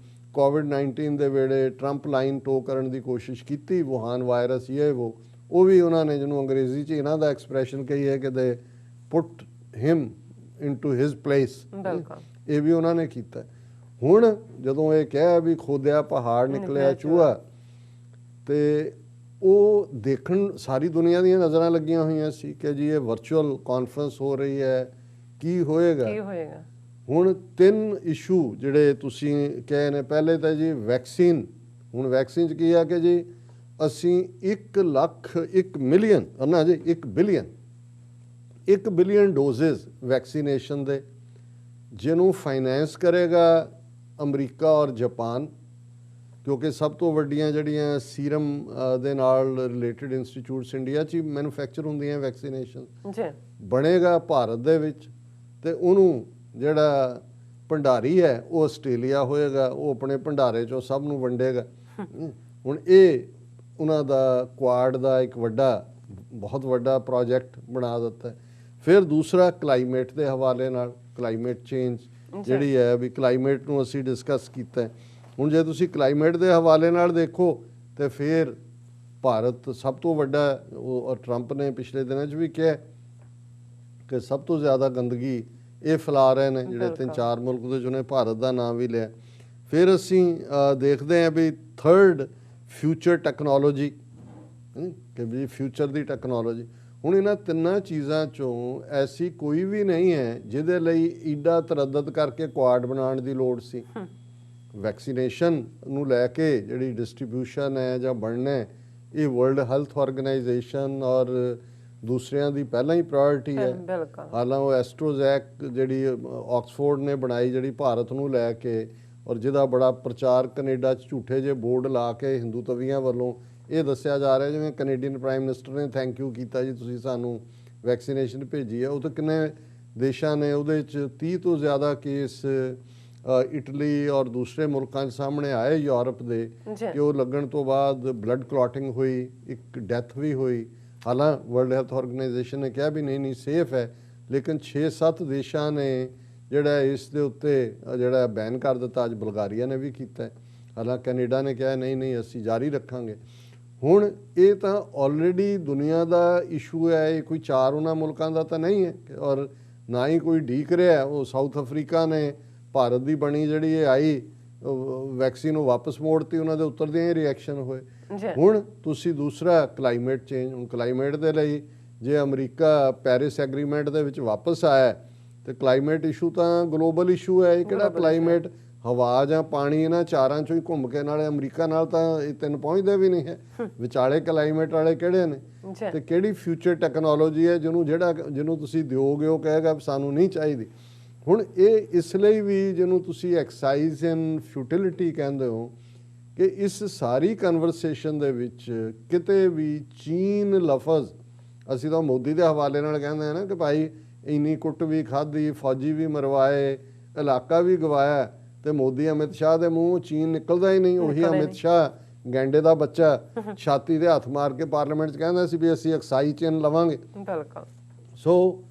COVID-19 ਦੇ ਵੇਲੇ ਟਰੰਪ ਲਾਈਨ ਟੋ ਕਰਨ ਦੀ ਕੋਸ਼ਿਸ਼ ਕੀਤੀ, ਵੁਹਾਨ ਵਾਇਰਸ ਉਹ ਵੀ ਉਹਨਾਂ ਨੇ, ਜਿਹਨੂੰ ਅੰਗਰੇਜ਼ੀ 'ਚ ਇਹਨਾਂ ਦਾ ਐਕਸਪ੍ਰੈਸ਼ਨ ਕਹੀ ਹੈ ਕਿ ਦੇ ਪੁੱਟ ਹਿਮ ਇਨਟੂ ਹਿਜ਼ ਪਲੇਸ, ਇਹ ਵੀ ਉਹਨਾਂ ਨੇ ਕੀਤਾ। ਹੁਣ ਜਦੋਂ ਇਹ ਕਿਹਾ ਵੀ ਖੋਦਿਆ ਪਹਾੜ ਨਿਕਲਿਆ ਚੂਹਾ, ਤੇ ਉਹ ਦੇਖਣ ਸਾਰੀ ਦੁਨੀਆ ਦੀਆਂ ਨਜ਼ਰਾਂ ਲੱਗੀਆਂ ਹੋਈਆਂ ਸੀ ਕਿ ਜੀ ਇਹ ਵਰਚੁਅਲ ਕਾਨਫਰੰਸ ਹੋ ਰਹੀ ਹੈ, ਕੀ ਹੋਏਗਾ। ਹੁਣ 3 ਇਸ਼ੂ ਜਿਹੜੇ ਤੁਸੀਂ ਕਹੇ ਨੇ, ਪਹਿਲੇ ਤਾਂ ਜੀ ਵੈਕਸੀਨ। ਹੁਣ ਵੈਕਸੀਨ 'ਚ ਕੀ ਆ ਕਿ ਜੀ ਅਸੀਂ 1 ਲੱਖ 1 ਮਿਲੀਅਨ ਨਾ ਜੀ 1 ਬਿਲੀਅਨ ਡੋਜ਼ਿਸ ਵੈਕਸੀਨੇਸ਼ਨ ਦੇ, ਜਿਹਨੂੰ ਫਾਈਨੈਂਸ ਕਰੇਗਾ ਅਮਰੀਕਾ ਔਰ ਜਾਪਾਨ, ਕਿਉਂਕਿ ਸਭ ਤੋਂ ਵੱਡੀਆਂ ਜਿਹੜੀਆਂ ਸੀਰਮ ਦੇ ਨਾਲ ਰਿਲੇਟਡ ਇੰਸਟੀਚਿਊਟਸ ਇੰਡੀਆ 'ਚ ਹੀ ਮੈਨੂਫੈਕਚਰ ਹੁੰਦੀਆਂ ਵੈਕਸੀਨੇਸ਼ਨ, ਬਣੇਗਾ ਭਾਰਤ ਦੇ ਵਿੱਚ। ਤੇ ਉਹਨੂੰ ਜਿਹੜਾ ਭੰਡਾਰੀ ਹੈ ਉਹ ਆਸਟ੍ਰੇਲੀਆ ਹੋਏਗਾ, ਉਹ ਆਪਣੇ ਭੰਡਾਰੇ 'ਚੋਂ ਸਭ ਨੂੰ ਵੰਡੇਗਾ। ਹੁਣ ਇਹ ਉਹਨਾਂ ਦਾ ਕੁਆਡ ਦਾ ਇੱਕ ਬਹੁਤ ਵੱਡਾ ਪ੍ਰੋਜੈਕਟ ਬਣਾ ਦਿੱਤਾ। ਫਿਰ ਦੂਸਰਾ ਕਲਾਈਮੇਟ ਦੇ ਹਵਾਲੇ ਨਾਲ, ਕਲਾਈਮੇਟ ਚੇਂਜ ਜਿਹੜੀ ਹੈ ਵੀ ਕਲਾਈਮੇਟ ਨੂੰ ਅਸੀਂ ਡਿਸਕਸ ਕੀਤਾ। ਹੁਣ ਜੇ ਤੁਸੀਂ ਕਲਾਈਮੇਟ ਦੇ ਹਵਾਲੇ ਨਾਲ ਦੇਖੋ ਤੇ ਫਿਰ ਭਾਰਤ ਸਭ ਤੋਂ ਵੱਡਾ, ਉਹ ਟਰੰਪ ਨੇ ਪਿਛਲੇ ਦਿਨਾਂ 'ਚ ਵੀ ਕਿਹਾ ਕਿ ਸਭ ਤੋਂ ਜ਼ਿਆਦਾ ਗੰਦਗੀ ਇਹ ਫੈਲਾ ਰਹੇ ਨੇ ਜਿਹੜੇ 3-4 ਮੁਲਕ ਦੇ ਜਿਹਨੇ ਭਾਰਤ ਦਾ ਨਾਮ ਵੀ ਲਿਆ। ਫਿਰ ਅਸੀਂ ਦੇਖਦੇ ਹਾਂ ਵੀ 3rd ਫਿਊਚਰ ਟੈਕਨੋਲੋਜੀ, ਕਿ ਵੀ ਫਿਊਚਰ ਦੀ ਟੈਕਨੋਲੋਜੀ। ਹੁਣ ਇਹਨਾਂ 3 ਚੀਜ਼ਾਂ 'ਚੋਂ ਐਸੀ ਕੋਈ ਵੀ ਨਹੀਂ ਹੈ ਜਿਹਦੇ ਲਈ ਈਡਾ ਤਰੱਦਦ ਕਰਕੇ ਕੁਆਡ ਬਣਾਉਣ ਦੀ ਲੋੜ ਸੀ। ਵੈਕਸੀਨੇਸ਼ਨ ਨੂੰ ਲੈ ਕੇ ਜਿਹੜੀ ਡਿਸਟ੍ਰੀਬਿਊਸ਼ਨ ਹੈ ਜਾਂ ਬਣਨਾ, ਇਹ ਵਰਲਡ ਹੈਲਥ ਆਰਗੇਨਾਈਜੇਸ਼ਨ ਔਰ ਦੂਸਰਿਆਂ ਦੀ ਪਹਿਲਾਂ ਹੀ ਪ੍ਰਾਇੋਰਟੀ ਹੈ। ਹਾਲਾਂ ਉਹ ਐਸਟ੍ਰੋਜ਼ੈਕ ਜਿਹੜੀ ਆਕਸਫੋਰਡ ਨੇ ਬਣਾਈ, ਜਿਹੜੀ ਭਾਰਤ ਨੂੰ ਲੈ ਕੇ, ਔਰ ਜਿਹਦਾ ਬੜਾ ਪ੍ਰਚਾਰ ਕੈਨੇਡਾ 'ਚ ਝੂਠੇ ਜਿਹੇ ਬੋਰਡ ਲਾ ਕੇ ਹਿੰਦੂ ਤਵੀਆਂ ਵੱਲੋਂ ਇਹ ਦੱਸਿਆ ਜਾ ਰਿਹਾ ਜਿਵੇਂ ਕੈਨੇਡੀਅਨ ਪ੍ਰਾਈਮ ਮਿਨਿਸਟਰ ਨੇ ਥੈਂਕ ਯੂ ਕੀਤਾ ਜੀ ਤੁਸੀਂ ਸਾਨੂੰ ਵੈਕਸੀਨੇਸ਼ਨ ਭੇਜੀ ਹੈ। ਉਹ ਤਾਂ ਕਿੰਨੇ ਦੇਸ਼ਾਂ ਨੇ ਉਹਦੇ 'ਚ 30 ਤੋਂ ਜ਼ਿਆਦਾ ਕੇਸ ਇਟਲੀ ਔਰ ਦੂਸਰੇ ਮੁਲਕਾਂ 'ਚ ਸਾਹਮਣੇ ਆਏ ਯੂਰਪ ਦੇ, ਕਿ ਉਹ ਲੱਗਣ ਤੋਂ ਬਾਅਦ ਬਲੱਡ ਕਲੌਟਿੰਗ ਹੋਈ, ਇੱਕ ਡੈਥ ਵੀ ਹੋਈ। ਹਾਲਾਂ ਵਰਲਡ ਹੈਲਥ ਆਰਗੇਨਾਈਜੇਸ਼ਨ ਨੇ ਕਿਹਾ ਵੀ ਨਹੀਂ ਸੇਫ ਹੈ, ਲੇਕਿਨ 6-7 ਦੇਸ਼ਾਂ ਨੇ ਜਿਹੜਾ ਇਸ ਦੇ ਉੱਤੇ ਜਿਹੜਾ ਬੈਨ ਕਰ ਦਿੱਤਾ। ਅੱਜ ਬਲਗਾਰੀਆ ਨੇ ਵੀ ਕੀਤਾ, ਹਾਲਾਂ ਕੈਨੇਡਾ ਨੇ ਕਿਹਾ ਨਹੀਂ ਅਸੀਂ ਜਾਰੀ ਰੱਖਾਂਗੇ। ਹੁਣ ਇਹ ਤਾਂ ਆਲਰੇਡੀ ਦੁਨੀਆ ਦਾ ਇਸ਼ੂ ਹੈ, ਇਹ ਕੋਈ 4 ਉਹਨਾਂ ਮੁਲਕਾਂ ਦਾ ਤਾਂ ਨਹੀਂ ਹੈ ਔਰ ਨਾ ਹੀ ਕੋਈ ਢੀਕ ਰਿਹਾ। ਉਹ ਸਾਊਥ ਅਫਰੀਕਾ ਨੇ ਭਾਰਤ ਦੀ ਬਣੀ ਜਿਹੜੀ ਇਹ ਆਈ ਵੈਕਸੀਨ ਉਹ ਵਾਪਸ ਮੋੜਤੀ, ਉਹਨਾਂ ਦੇ ਉੱਤਰ ਦੇ ਰਿਐਕਸ਼ਨ ਹੋਏ। ਹੁਣ ਤੁਸੀਂ ਦੂਸਰਾ ਕਲਾਈਮੇਟ ਚੇਂਜ। ਹੁਣ ਕਲਾਈਮੇਟ ਦੇ ਲਈ ਜੇ ਅਮਰੀਕਾ ਪੈਰਿਸ ਐਗਰੀਮੈਂਟ ਦੇ ਵਿੱਚ ਵਾਪਸ ਆਇਆ ਤੇ ਕਲਾਈਮੇਟ ਇਸ਼ੂ ਤਾਂ ਗਲੋਬਲ ਇਸ਼ੂ ਹੈ। ਇਹ ਕਿਹੜਾ ਕਲਾਈਮੇਟ ਹਵਾ ਜਾਂ ਪਾਣੀ, ਇਹਨਾਂ 4 ਚੋਂ ਹੀ ਘੁੰਮ ਕੇ, ਨਾਲੇ ਅਮਰੀਕਾ ਨਾਲ ਤਾਂ ਇਹ 3 ਪਹੁੰਚਦੇ ਵੀ ਨਹੀਂ ਹੈ। ਵਿਚਾਲੇ ਕਲਾਈਮੇਟ ਵਾਲੇ ਕਿਹੜੇ ਨੇ ਤੇ ਕਿਹੜੀ ਫਿਊਚਰ ਟੈਕਨੋਲੋਜੀ ਹੈ ਜਿਹਨੂੰ ਤੁਸੀਂ ਦਿਓਗੇ ਉਹ ਕਹੇਗਾ ਸਾਨੂੰ ਨਹੀਂ ਚਾਹੀਦੀ। ਹੁਣ ਇਹ ਇਸ ਲਈ ਵੀ ਜਿਹਨੂੰ ਤੁਸੀਂ ਐਕਸਾਈਜ਼ ਇਨ ਫਿਊਟਿਲਿਟੀ ਕਹਿੰਦੇ ਹੋ, ਕਿ ਇਸ ਸਾਰੀ ਕਨਵਰਸੇਸ਼ਨ ਦੇ ਵਿੱਚ ਕਿਤੇ ਵੀ ਚੀਨ ਲਫ਼ਜ਼, ਅਸੀਂ ਤਾਂ ਮੋਦੀ ਦੇ ਹਵਾਲੇ ਨਾਲ ਕਹਿੰਦੇ ਹਾਂ ਨਾ ਕਿ ਭਾਈ ਇੰਨੀ ਕੁੱਟ ਵੀ ਖਾਧੀ, ਫੌਜੀ ਵੀ ਮਰਵਾਏ, ਇਲਾਕਾ ਵੀ ਗਵਾਇਆ, ਤੇ ਮੋਦੀ ਅਮਿਤ ਸ਼ਾਹ ਦੇ ਮੂੰਹ ਚੀਨ ਨਿਕਲਦਾ ਹੀ ਨਹੀਂ। ਉਹੀ ਅਮਿਤ ਸ਼ਾਹ ਗੈਂਡੇ ਦਾ ਬੱਚਾ ਛਾਤੀ ਦੇ ਹੱਥ ਮਾਰ ਕੇ ਪਾਰਲੀਮੈਂਟ 'ਚ ਕਹਿੰਦਾ ਸੀ ਵੀ ਅਸੀਂ ਐਕਸਾਈਜ਼ ਚੇਨ ਲਵਾਂਗੇ। ਸੋ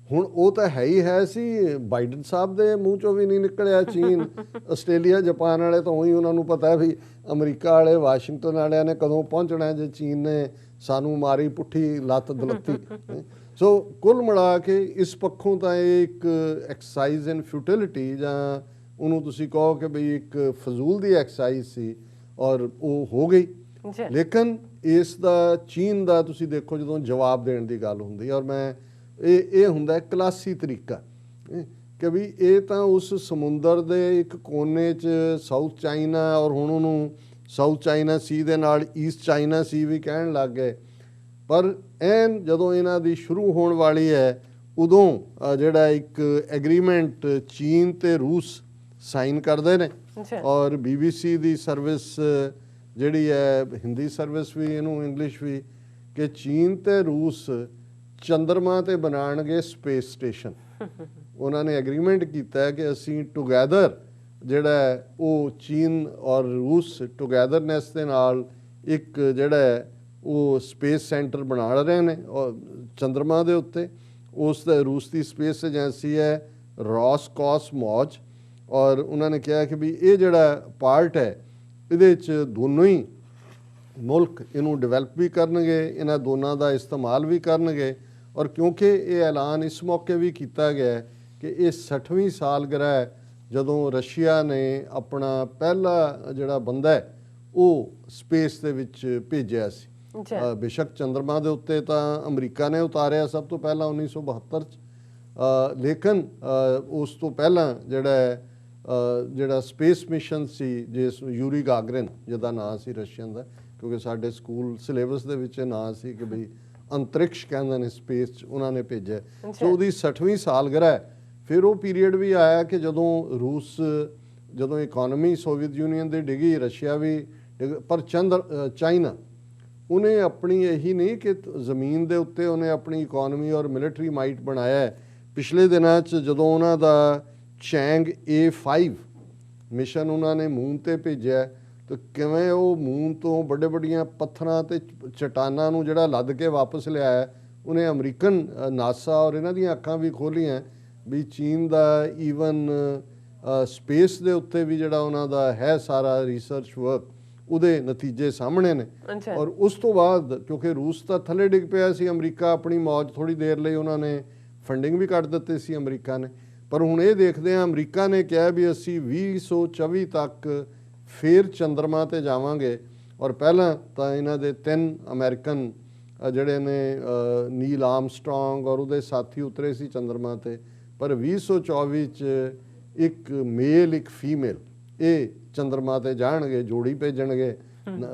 ਹੁਣ ਉਹ ਤਾਂ ਹੈ ਹੀ ਹੈ ਸੀ, ਬਾਈਡਨ ਸਾਹਿਬ ਦੇ ਮੂੰਹ 'ਚੋਂ ਵੀ ਨਹੀਂ ਨਿਕਲਿਆ ਚੀਨ। ਆਸਟ੍ਰੇਲੀਆ ਜਾਪਾਨ ਵਾਲੇ ਤਾਂ ਉਹੀ ਉਹਨਾਂ ਨੂੰ ਪਤਾ ਵੀ ਅਮਰੀਕਾ ਵਾਲੇ ਵਾਸ਼ਿੰਗਟਨ ਵਾਲਿਆਂ ਨੇ ਕਦੋਂ ਪਹੁੰਚਣਾ ਜੇ ਚੀਨ ਨੇ ਸਾਨੂੰ ਮਾਰੀ ਪੁੱਠੀ ਲੱਤ ਦਲੱਤੀ। ਸੋ ਕੁੱਲ ਮਿਲਾ ਕੇ ਇਸ ਪੱਖੋਂ ਤਾਂ ਇਹ ਇੱਕ ਐਕਸਰਸਾਈਜ਼ ਇਨ ਫਿਊਟਿਲਿਟੀ, ਜਾਂ ਉਹਨੂੰ ਤੁਸੀਂ ਕਹੋ ਕਿ ਬਈ ਇੱਕ ਫਜ਼ੂਲ ਦੀ ਐਕਸਰਸਾਈਜ਼ ਸੀ ਔਰ ਉਹ ਹੋ ਗਈ। ਲੇਕਿਨ ਇਸ ਦਾ ਚੀਨ ਦਾ ਤੁਸੀਂ ਦੇਖੋ ਜਦੋਂ ਜਵਾਬ ਦੇਣ ਦੀ ਗੱਲ ਹੁੰਦੀ, ਔਰ ਮੈਂ ਇਹ ਹੁੰਦਾ ਕਲਾਸੀ ਤਰੀਕਾ ਕਿ ਵੀ ਇਹ ਤਾਂ ਉਸ ਸਮੁੰਦਰ ਦੇ ਇੱਕ ਕੋਨੇ 'ਚ ਸਾਊਥ ਚਾਈਨਾ, ਔਰ ਹੁਣ ਉਹਨੂੰ ਸਾਊਥ ਚਾਈਨਾ ਸੀ ਦੇ ਨਾਲ ਈਸਟ ਚਾਈਨਾ ਸੀ ਵੀ ਕਹਿਣ ਲੱਗ ਗਏ। ਪਰ ਐਨ ਜਦੋਂ ਇਹਨਾਂ ਦੀ ਸ਼ੁਰੂ ਹੋਣ ਵਾਲੀ ਹੈ ਉਦੋਂ ਜਿਹੜਾ ਇੱਕ ਐਗਰੀਮੈਂਟ ਚੀਨ ਤੇ ਰੂਸ ਸਾਈਨ ਕਰਦੇ ਨੇ, ਔਰ BBC ਦੀ ਸਰਵਿਸ ਜਿਹੜੀ ਹੈ, ਹਿੰਦੀ ਸਰਵਿਸ ਵੀ ਇਹਨੂੰ ਇੰਗਲਿਸ਼ ਵੀ, ਕਿ ਚੀਨ ਤੇ ਰੂਸ ਚੰਦਰਮਾ ਤੇ ਬਣਾਉਣਗੇ ਸਪੇਸ ਸਟੇਸ਼ਨ। ਉਹਨਾਂ ਨੇ ਐਗਰੀਮੈਂਟ ਕੀਤਾ ਕਿ ਅਸੀਂ ਟੁਗੈਦਰ ਜਿਹੜਾ ਉਹ ਚੀਨ ਔਰ ਰੂਸ ਟੁਗੈਦਰਨੈਸ ਦੇ ਨਾਲ ਇੱਕ ਜਿਹੜਾ ਉਹ ਸਪੇਸ ਸੈਂਟਰ ਬਣਾ ਰਹੇ ਨੇ ਔਰ ਚੰਦਰਮਾ ਦੇ ਉੱਤੇ। ਉਸ ਦਾ ਰੂਸ ਦੀ ਸਪੇਸ ਏਜੰਸੀ ਹੈ ਰੋਸਕੋਸਮੋਸ, ਔਰ ਉਹਨਾਂ ਨੇ ਕਿਹਾ ਕਿ ਵੀ ਇਹ ਜਿਹੜਾ ਪਾਰਟ ਹੈ ਇਹਦੇ 'ਚ ਦੋਨੋਂ ਹੀ ਮੁਲਕ ਇਹਨੂੰ ਡਿਵੈਲਪ ਵੀ ਕਰਨਗੇ, ਇਹਨਾਂ ਦੋਨਾਂ ਦਾ ਇਸਤੇਮਾਲ ਵੀ ਕਰਨਗੇ। ਔਰ ਕਿਉਂਕਿ ਇਹ ਐਲਾਨ ਇਸ ਮੌਕੇ ਵੀ ਕੀਤਾ ਗਿਆ ਕਿ ਇਹ 60ਵੀਂ ਸਾਲਗਿਰਹ ਹੈ ਜਦੋਂ ਰਸ਼ੀਆ ਨੇ ਆਪਣਾ ਪਹਿਲਾ ਜਿਹੜਾ ਬੰਦਾ ਹੈ ਉਹ ਸਪੇਸ ਦੇ ਵਿੱਚ ਭੇਜਿਆ ਸੀ। ਬੇਸ਼ੱਕ ਚੰਦਰਮਾ ਦੇ ਉੱਤੇ ਤਾਂ ਅਮਰੀਕਾ ਨੇ ਉਤਾਰਿਆ ਸਭ ਤੋਂ ਪਹਿਲਾਂ 1972 ਚ, ਲੇਕਿਨ ਉਸ ਤੋਂ ਪਹਿਲਾਂ ਜਿਹੜਾ ਸਪੇਸ ਮਿਸ਼ਨ ਸੀ, ਜਿਸ ਯੂਰੀ ਗਾਗਰਿਨ ਜਿਹਦਾ ਨਾਂ ਸੀ ਰਸ਼ੀਅਨ ਦਾ, ਕਿਉਂਕਿ ਸਾਡੇ ਸਕੂਲ ਸਿਲੇਬਸ ਦੇ ਵਿੱਚ ਨਾਂ ਸੀ ਕਿ ਬਈ ਅੰਤਰਿਕਸ਼ ਕਹਿੰਦੇ ਨੇ ਸਪੇਸ 'ਚ, ਉਹਨਾਂ ਨੇ ਭੇਜਿਆ। ਸੋ ਉਹਦੀ 60ਵੀਂ ਸਾਲਗਿਰਾ ਹੈ। ਫਿਰ ਉਹ ਪੀਰੀਅਡ ਵੀ ਆਇਆ ਕਿ ਜਦੋਂ ਇਕਨੋਮੀ ਸੋਵੀਅਤ ਯੂਨੀਅਨ ਦੀ ਡਿੱਗੀ, ਰਸ਼ੀਆ ਵੀ ਪਰ ਚਾਈਨਾ ਉਹਨੇ ਆਪਣੀ ਇਹੀ ਨਹੀਂ ਕਿ ਜ਼ਮੀਨ ਦੇ ਉੱਤੇ ਉਹਨੇ ਆਪਣੀ ਇਕਨੋਮੀ ਔਰ ਮਿਲਟਰੀ ਮਾਈਟ ਬਣਾਇਆ ਹੈ। ਪਿਛਲੇ ਦਿਨਾਂ 'ਚ ਜਦੋਂ ਉਹਨਾਂ ਦਾ ਚੈਂਗ A5 ਮਿਸ਼ਨ ਉਹਨਾਂ ਨੇ ਮੂਨ ਤੇ ਭੇਜਿਆ, ਤੇ ਕਿਵੇਂ ਉਹ ਮੂਨ ਤੋਂ ਵੱਡੀਆਂ ਪੱਥਰਾਂ ਤੇ ਚਟਾਨਾਂ ਨੂੰ ਜਿਹੜਾ ਲੱਦ ਕੇ ਵਾਪਸ ਲਿਆਇਆ। ਉਹਨੇ ਅਮਰੀਕਨ ਨਾਸਾ ਔਰ ਇਹਨਾਂ ਦੀਆਂ ਅੱਖਾਂ ਵੀ ਖੋਲ੍ਹੀਆਂ ਵੀ ਚੀਨ ਦਾ ਈਵਨ ਸਪੇਸ ਦੇ ਉੱਤੇ ਵੀ ਜਿਹੜਾ ਉਹਨਾਂ ਦਾ ਹੈ ਸਾਰਾ ਰਿਸਰਚ ਵਰਕ, ਉਹਦੇ ਨਤੀਜੇ ਸਾਹਮਣੇ ਨੇ। ਔਰ ਉਸ ਤੋਂ ਬਾਅਦ ਕਿਉਂਕਿ ਰੂਸ ਤਾਂ ਥੱਲੇ ਡਿੱਗ ਪਿਆ ਸੀ, ਅਮਰੀਕਾ ਆਪਣੀ ਮੌਜ ਥੋੜ੍ਹੀ ਦੇਰ ਲਈ ਉਹਨਾਂ ਨੇ ਫੰਡਿੰਗ ਵੀ ਕੱਟ ਦਿੱਤੀ ਸੀ ਅਮਰੀਕਾ ਨੇ। ਪਰ ਹੁਣ ਇਹ ਦੇਖਦੇ ਹਾਂ, ਅਮਰੀਕਾ ਨੇ ਕਿਹਾ ਵੀ ਅਸੀਂ 2024 ਤੱਕ ਫੇਰ ਚੰਦਰਮਾ ਤੇ ਜਾਵਾਂਗੇ। ਔਰ ਪਹਿਲਾਂ ਤਾਂ ਇਹਨਾਂ ਦੇ 3 ਅਮਰੀਕਨ ਜਿਹੜੇ ਨੇ ਨੀਲ ਆਰਮਸਟਰੋਂਗ ਔਰ ਉਹਦੇ ਸਾਥੀ ਉਤਰੇ ਸੀ ਚੰਦਰਮਾ ਤੇ, ਪਰ 2024 ਚ ਇੱਕ ਮੇਲ ਇੱਕ ਫੀਮੇਲ ਇਹ ਚੰਦਰਮਾ ਤੇ ਜਾਣਗੇ, ਜੋੜੀ ਭੇਜਣਗੇ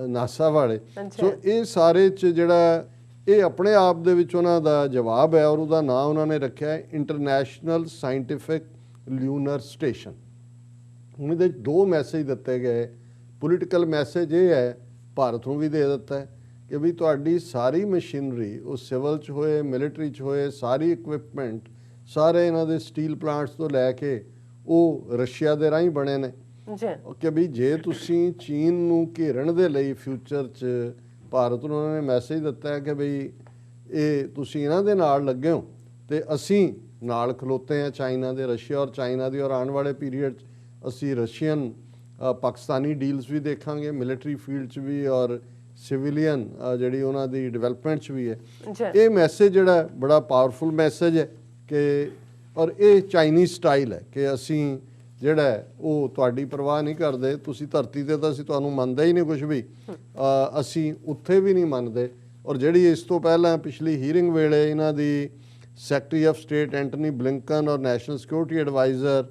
ਨਾਸਾ ਵਾਲੇ। ਸੋ ਇਹ ਸਾਰੇ ਚ ਜਿਹੜਾ ਇਹ ਆਪਣੇ ਆਪ ਦੇ ਵਿੱਚ ਉਹਨਾਂ ਦਾ ਜਵਾਬ ਹੈ, ਔਰ ਉਹਦਾ ਨਾਂ ਉਹਨਾਂ ਨੇ ਰੱਖਿਆ ਹੈ ਇੰਟਰਨੈਸ਼ਨਲ ਸਾਇੰਟੀਫਿਕ ਲਿਊਨਰ ਸਟੇਸ਼ਨ। ਹੁਣ ਇਹਦੇ 2 ਮੈਸੇਜ ਦਿੱਤੇ ਗਏ। ਪੋਲੀਟੀਕਲ ਮੈਸੇਜ ਇਹ ਹੈ, ਭਾਰਤ ਨੂੰ ਵੀ ਦੇ ਦਿੱਤਾ ਹੈ ਕਿ ਵੀ ਤੁਹਾਡੀ ਸਾਰੀ ਮਸ਼ੀਨਰੀ, ਉਹ ਸਿਵਲ 'ਚ ਹੋਏ, ਮਿਲਟਰੀ 'ਚ ਹੋਏ, ਸਾਰੀ ਇਕਵਿਪਮੈਂਟ ਸਾਰੇ ਇਹਨਾਂ ਦੇ ਸਟੀਲ ਪਲਾਂਟਸ ਤੋਂ ਲੈ ਕੇ ਉਹ ਰਸ਼ੀਆ ਦੇ ਰਾਹੀਂ ਬਣੇ ਨੇ। ਕਿ ਵੀ ਜੇ ਤੁਸੀਂ ਚੀਨ ਨੂੰ ਘੇਰਨ ਦੇ ਲਈ ਫਿਊਚਰ 'ਚ, ਭਾਰਤ ਨੂੰ ਉਹਨਾਂ ਨੇ ਮੈਸੇਜ ਦਿੱਤਾ ਹੈ ਕਿ ਬਈ ਇਹ ਤੁਸੀਂ ਇਹਨਾਂ ਦੇ ਨਾਲ ਲੱਗੇ ਹੋ ਤੇ ਅਸੀਂ ਨਾਲ ਖਲੋਤੇ ਹਾਂ ਚਾਈਨਾ ਦੇ, ਰਸ਼ੀਆ ਔਰ ਚਾਈਨਾ ਦੀ। ਔਰ ਆਉਣ ਵਾਲੇ ਪੀਰੀਅਡ 'ਚ ਅਸੀਂ ਰਸ਼ੀਅਨ ਪਾਕਿਸਤਾਨੀ ਡੀਲਸ ਵੀ ਦੇਖਾਂਗੇ, ਮਿਲਟਰੀ ਫੀਲਡ 'ਚ ਵੀ ਔਰ ਸਿਵਿਲੀਅਨ ਜਿਹੜੀ ਉਹਨਾਂ ਦੀ ਡਿਵੈਲਪਮੈਂਟ 'ਚ ਵੀ ਹੈ। ਇਹ ਮੈਸੇਜ ਜਿਹੜਾ ਬੜਾ ਪਾਵਰਫੁਲ ਮੈਸੇਜ ਹੈ ਕਿ ਔਰ ਇਹ ਚਾਈਨੀਜ਼ ਸਟਾਈਲ ਹੈ ਕਿ ਅਸੀਂ ਜਿਹੜਾ ਉਹ ਤੁਹਾਡੀ ਪਰਵਾਹ ਨਹੀਂ ਕਰਦੇ, ਤੁਸੀਂ ਧਰਤੀ ਤੇ ਤਾਂ ਅਸੀਂ ਤੁਹਾਨੂੰ ਮੰਨਦੇ ਹੀ ਨਹੀਂ ਕੁਝ ਵੀ, ਅਸੀਂ ਉੱਥੇ ਵੀ ਨਹੀਂ ਮੰਨਦੇ। ਔਰ ਜਿਹੜੀ ਇਸ ਤੋਂ ਪਹਿਲਾਂ ਪਿਛਲੀ ਹੀਅਰਿੰਗ ਵੇਲੇ ਇਹਨਾਂ ਦੀ secretary of state Antony Blinken ਔਰ ਨੈਸ਼ਨਲ ਸਿਕਿਉਰਿਟੀ ਐਡਵਾਈਜ਼ਰ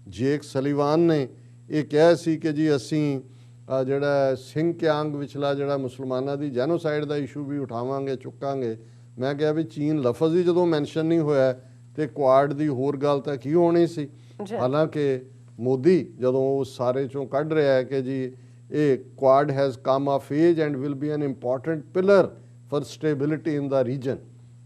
ਜੇਕ ਸਲੀਵਾਨ ਨੇ ਇਹ ਕਿਹਾ ਸੀ ਕਿ ਜੀ ਅਸੀਂ ਜਿਹੜਾ ਸਿੰਗਕਿਆਂਗ ਵਿਚਲਾ ਜਿਹੜਾ ਮੁਸਲਮਾਨਾਂ ਦੀ ਜੈਨੋਸਾਈਡ ਦਾ ਇਸ਼ੂ ਵੀ ਉਠਾਵਾਂਗੇ, ਚੁੱਕਾਂਗੇ। ਮੈਂ ਕਿਹਾ ਵੀ ਚੀਨ ਲਫ਼ਜ਼ ਹੀ ਜਦੋਂ ਮੈਂਸ਼ਨ ਨਹੀਂ ਹੋਇਆ ਤੇ ਕੁਆਡ ਦੀ ਹੋਰ ਗੱਲ ਤਾਂ ਕੀ ਹੋਣੀ ਸੀ। ਹਾਲਾਂਕਿ ਮੋਦੀ ਜਦੋਂ ਉਸ ਸਾਰੇ ਚੋਂ ਕੱਢ ਰਿਹਾ ਹੈ ਕਿ ਜੀ ਇਹ Quad has come of age and will be an important pillar for stability in the region.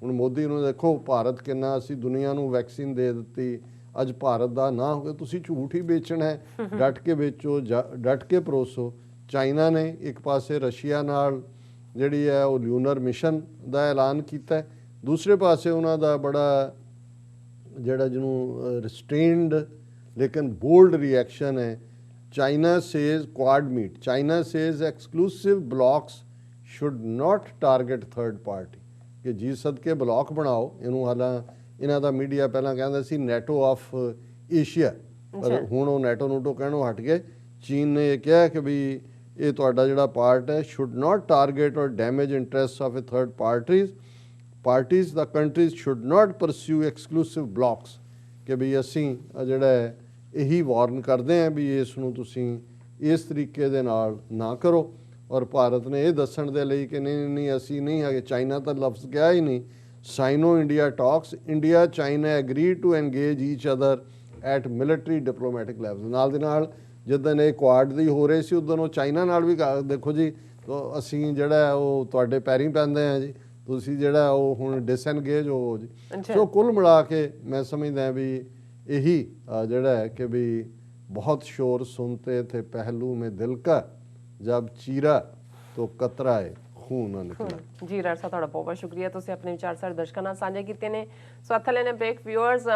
ਹੁਣ ਮੋਦੀ ਨੂੰ ਦੇਖੋ, ਭਾਰਤ ਕਿੰਨਾ ਅਸੀਂ ਦੁਨੀਆ ਨੂੰ ਵੈਕਸੀਨ ਦੇ ਦਿੱਤੀ, ਅੱਜ ਭਾਰਤ ਦਾ ਨਾ ਹੋ ਗਿਆ। ਤੁਸੀਂ ਝੂਠ ਹੀ ਵੇਚਣਾ ਹੈ, ਡਟ ਕੇ ਵੇਚੋ, ਡਟ ਕੇ ਪਰੋਸੋ। ਚਾਈਨਾ ਨੇ ਇੱਕ ਪਾਸੇ ਰਸ਼ੀਆ ਨਾਲ ਜਿਹੜੀ ਹੈ ਉਹ ਲਿਊਨਰ ਮਿਸ਼ਨ ਦਾ ਐਲਾਨ ਕੀਤਾ ਹੈ, ਦੂਸਰੇ ਪਾਸੇ ਉਹਨਾਂ ਦਾ ਬੜਾ ਜਿਹੜਾ ਜਿਹਨੂੰ ਰਿਸਟ੍ਰੇਨਡ ਲੇਕਿਨ ਬੋਲਡ ਰਿਐਕਸ਼ਨ ਹੈ। China says Quad meet, China says exclusive blocs should not target third party, ਕਿ ਜੀ ਸਦਕੇ ਬਲੌਕ ਬਣਾਓ ਇਹਨੂੰ। ਹਾਲਾਂ ਇਹਨਾਂ ਦਾ ਮੀਡੀਆ ਪਹਿਲਾਂ ਕਹਿੰਦਾ ਸੀ ਨੈਟੋ ਆਫ ਏਸ਼ੀਆ, ਪਰ ਹੁਣ ਉਹ ਨੈਟੋ ਕਹਿਣੋਂ ਹਟ ਗਏ। ਚੀਨ ਨੇ ਇਹ ਕਿਹਾ ਕਿ ਵੀ ਇਹ ਤੁਹਾਡਾ ਜਿਹੜਾ ਪਾਰਟ ਹੈ ਸ਼ੁੱਡ ਨਾਟ ਟਾਰਗੇਟ ਔਰ damage interest of A third parties the countries should not pursue exclusive blocks, ਕਿ ਵੀ ਅਸੀਂ ਜਿਹੜਾ ਇਹੀ ਵਾਰਨ ਕਰਦੇ ਹਾਂ ਵੀ ਇਸ ਨੂੰ ਤੁਸੀਂ ਇਸ ਤਰੀਕੇ ਦੇ ਨਾਲ ਨਾ ਕਰੋ। ਔਰ ਭਾਰਤ ਨੇ ਇਹ ਦੱਸਣ ਦੇ ਲਈ ਕਿ ਨਹੀਂ ਅਸੀਂ ਨਹੀਂ ਹੈਗੇ, ਚਾਈਨਾ ਤਾਂ ਲਫ਼ਜ਼ ਕਿਹਾ ਹੀ ਨਹੀਂ। Sino India talks, India China agree to engage each other at military diplomatic level. ਨਾਲ ਦੇ ਨਾਲ ਜਿੱਦਣ ਇਹ ਕੁਆਡ ਦੀ ਹੋ ਰਹੇ ਸੀ ਉਦੋਂ ਉਹ ਚਾਈਨਾ ਨਾਲ ਵੀ ਦੇਖੋ ਜੀ ਅਸੀਂ ਜਿਹੜਾ ਉਹ ਤੁਹਾਡੇ ਪੈਰੀਂ ਪੈਂਦੇ ਹਾਂ ਜੀ, ਤੁਸੀਂ ਜਿਹੜਾ ਉਹ ਹੁਣ ਡਿਸਐਨਗੇਜ ਹੋ ਜੀ। ਸੋ ਕੁੱਲ ਮਿਲਾ ਕੇ ਮੈਂ ਸਮਝਦਾ ਵੀ ਇਹੀ ਜਿਹੜਾ ਹੈ ਕਿ ਵੀ ਬਹੁਤ ਸ਼ੋਰ ਸੁਣਤੇ ਥੇ ਪਹਿਲੂ में दिल का जब चीरा तो कतरा है खून ना निकला। ਜੀ ਰਾਜ ਸਾਹਿਬ, ਤੁਹਾਡਾ ਬਹੁਤ ਬਹੁਤ ਸ਼ੁਕਰੀਆ, ਤੁਸੀਂ ਆਪਣੇ ਵਿਚਾਰ ਸਾਡੇ ਦਰਸ਼ਕਾਂ ਨਾਲ ਸਾਂਝੇ ਕੀਤੇ ਨੇ। ਸੋ ਇੱਥੇ ਲੈਣੇ ਬ੍ਰੇਕ। ਵਿਊਅਰਸ,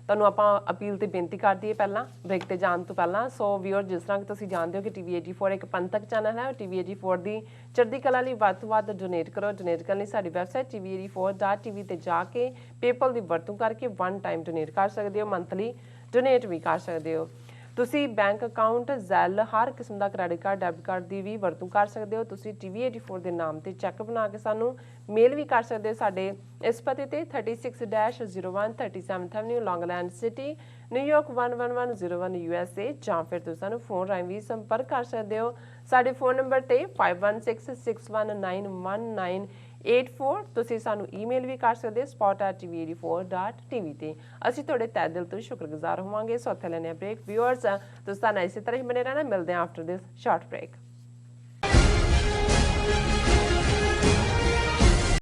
ਤੁਹਾਨੂੰ ਆਪਾਂ ਅਪੀਲ ਤੇ ਬੇਨਤੀ ਕਰਦੀ ਹੈ ਪਹਿਲਾਂ ਬ੍ਰੇਕ ਤੇ ਜਾਣ ਤੋਂ ਪਹਿਲਾਂ। ਸੋ ਵਿਊਅਰ, ਜਿਸ ਤਰ੍ਹਾਂ ਕਿ ਤੁਸੀਂ ਜਾਣਦੇ ਹੋ ਕਿ TV 84 ਇੱਕ ਪੰਥਕ ਚੈਨਲ ਹੈ। TV 84 ਦੀ ਚੜ੍ਹਦੀ ਕਲਾ ਲਈ ਵੱਧ ਤੋਂ ਵੱਧ ਡੋਨੇਟ ਕਰੋ। ਡੋਨੇਟ ਕਰਨ ਲਈ ਸਾਡੀ ਵੈਬਸਾਈਟ tv84.tv ਤੇ ਜਾ ਕੇ ਪੇਪਲ ਦੀ ਵਰਤੋਂ ਕਰਕੇ 1 ਟਾਈਮ ਡੋਨੇਟ ਕਰ ਸਕਦੇ ਹੋ, ਮੰਥਲੀ ਡੋਨੇਟ ਵੀ ਕਰ ਸਕਦੇ ਹੋ। ਤੁਸੀਂ ਬੈਂਕ ਅਕਾਊਂਟ, ਜ਼ੈਲ, ਹਰ ਕਿਸਮ ਦਾ ਕ੍ਰੈਡਿਟ ਕਾਰਡ, ਡੈਬਿਟ ਕਾਰਡ ਦੀ ਵੀ ਵਰਤੋਂ ਕਰ ਸਕਦੇ ਹੋ। ਤੁਸੀਂ TV84 ਦੇ ਨਾਮ ਤੇ ਚੈੱਕ ਬਣਾ ਕੇ ਸਾਨੂੰ ਮੇਲ ਵੀ ਕਰ ਸਕਦੇ ਹੋ ਸਾਡੇ ਇਸ ਪਤੇ ਤੇ 36-01 37th Avenue, Long Island City, New York 11101 USA, ਜਾਂ ਫਿਰ ਤੁਸੀਂ ਸਾਨੂੰ ਫੋਨ ਰਾਹੀਂ ਵੀ ਸੰਪਰਕ ਕਰ ਸਕਦੇ ਹੋ ਸਾਡੇ ਫੋਨ ਨੰਬਰ ਤੇ 5166191984। ਤੁਸੀਂ ਸਾਨੂੰ ਈਮੇਲ ਵੀ ਕਰ ਸਕਦੇ ਹੋ spot@tv84.tv ਤੇ। ਅਸੀਂ ਤੁਹਾਡੇ ਤਹਿ ਦਿਲ ਤੋਂ ਸ਼ੁਕਰਗੁਜ਼ਾਰ ਹੋਵਾਂਗੇ। ਸੋ ਇੱਥੇ ਲੈਣੇ ਬ੍ਰੇਕ। ਵਿਊਅਰਸ, ਤੁਸੀਂ ਸਾਨੂੰ ਇਸੇ ਤਰ੍ਹਾਂ ਹੀ ਬਣੇ ਰਹਿਣਾ। ਮਿਲਦੇ ਹਾਂ ਆਫਟਰ ਦਿਸ ਸ਼ਾਰਟ ਬ੍ਰੇਕ।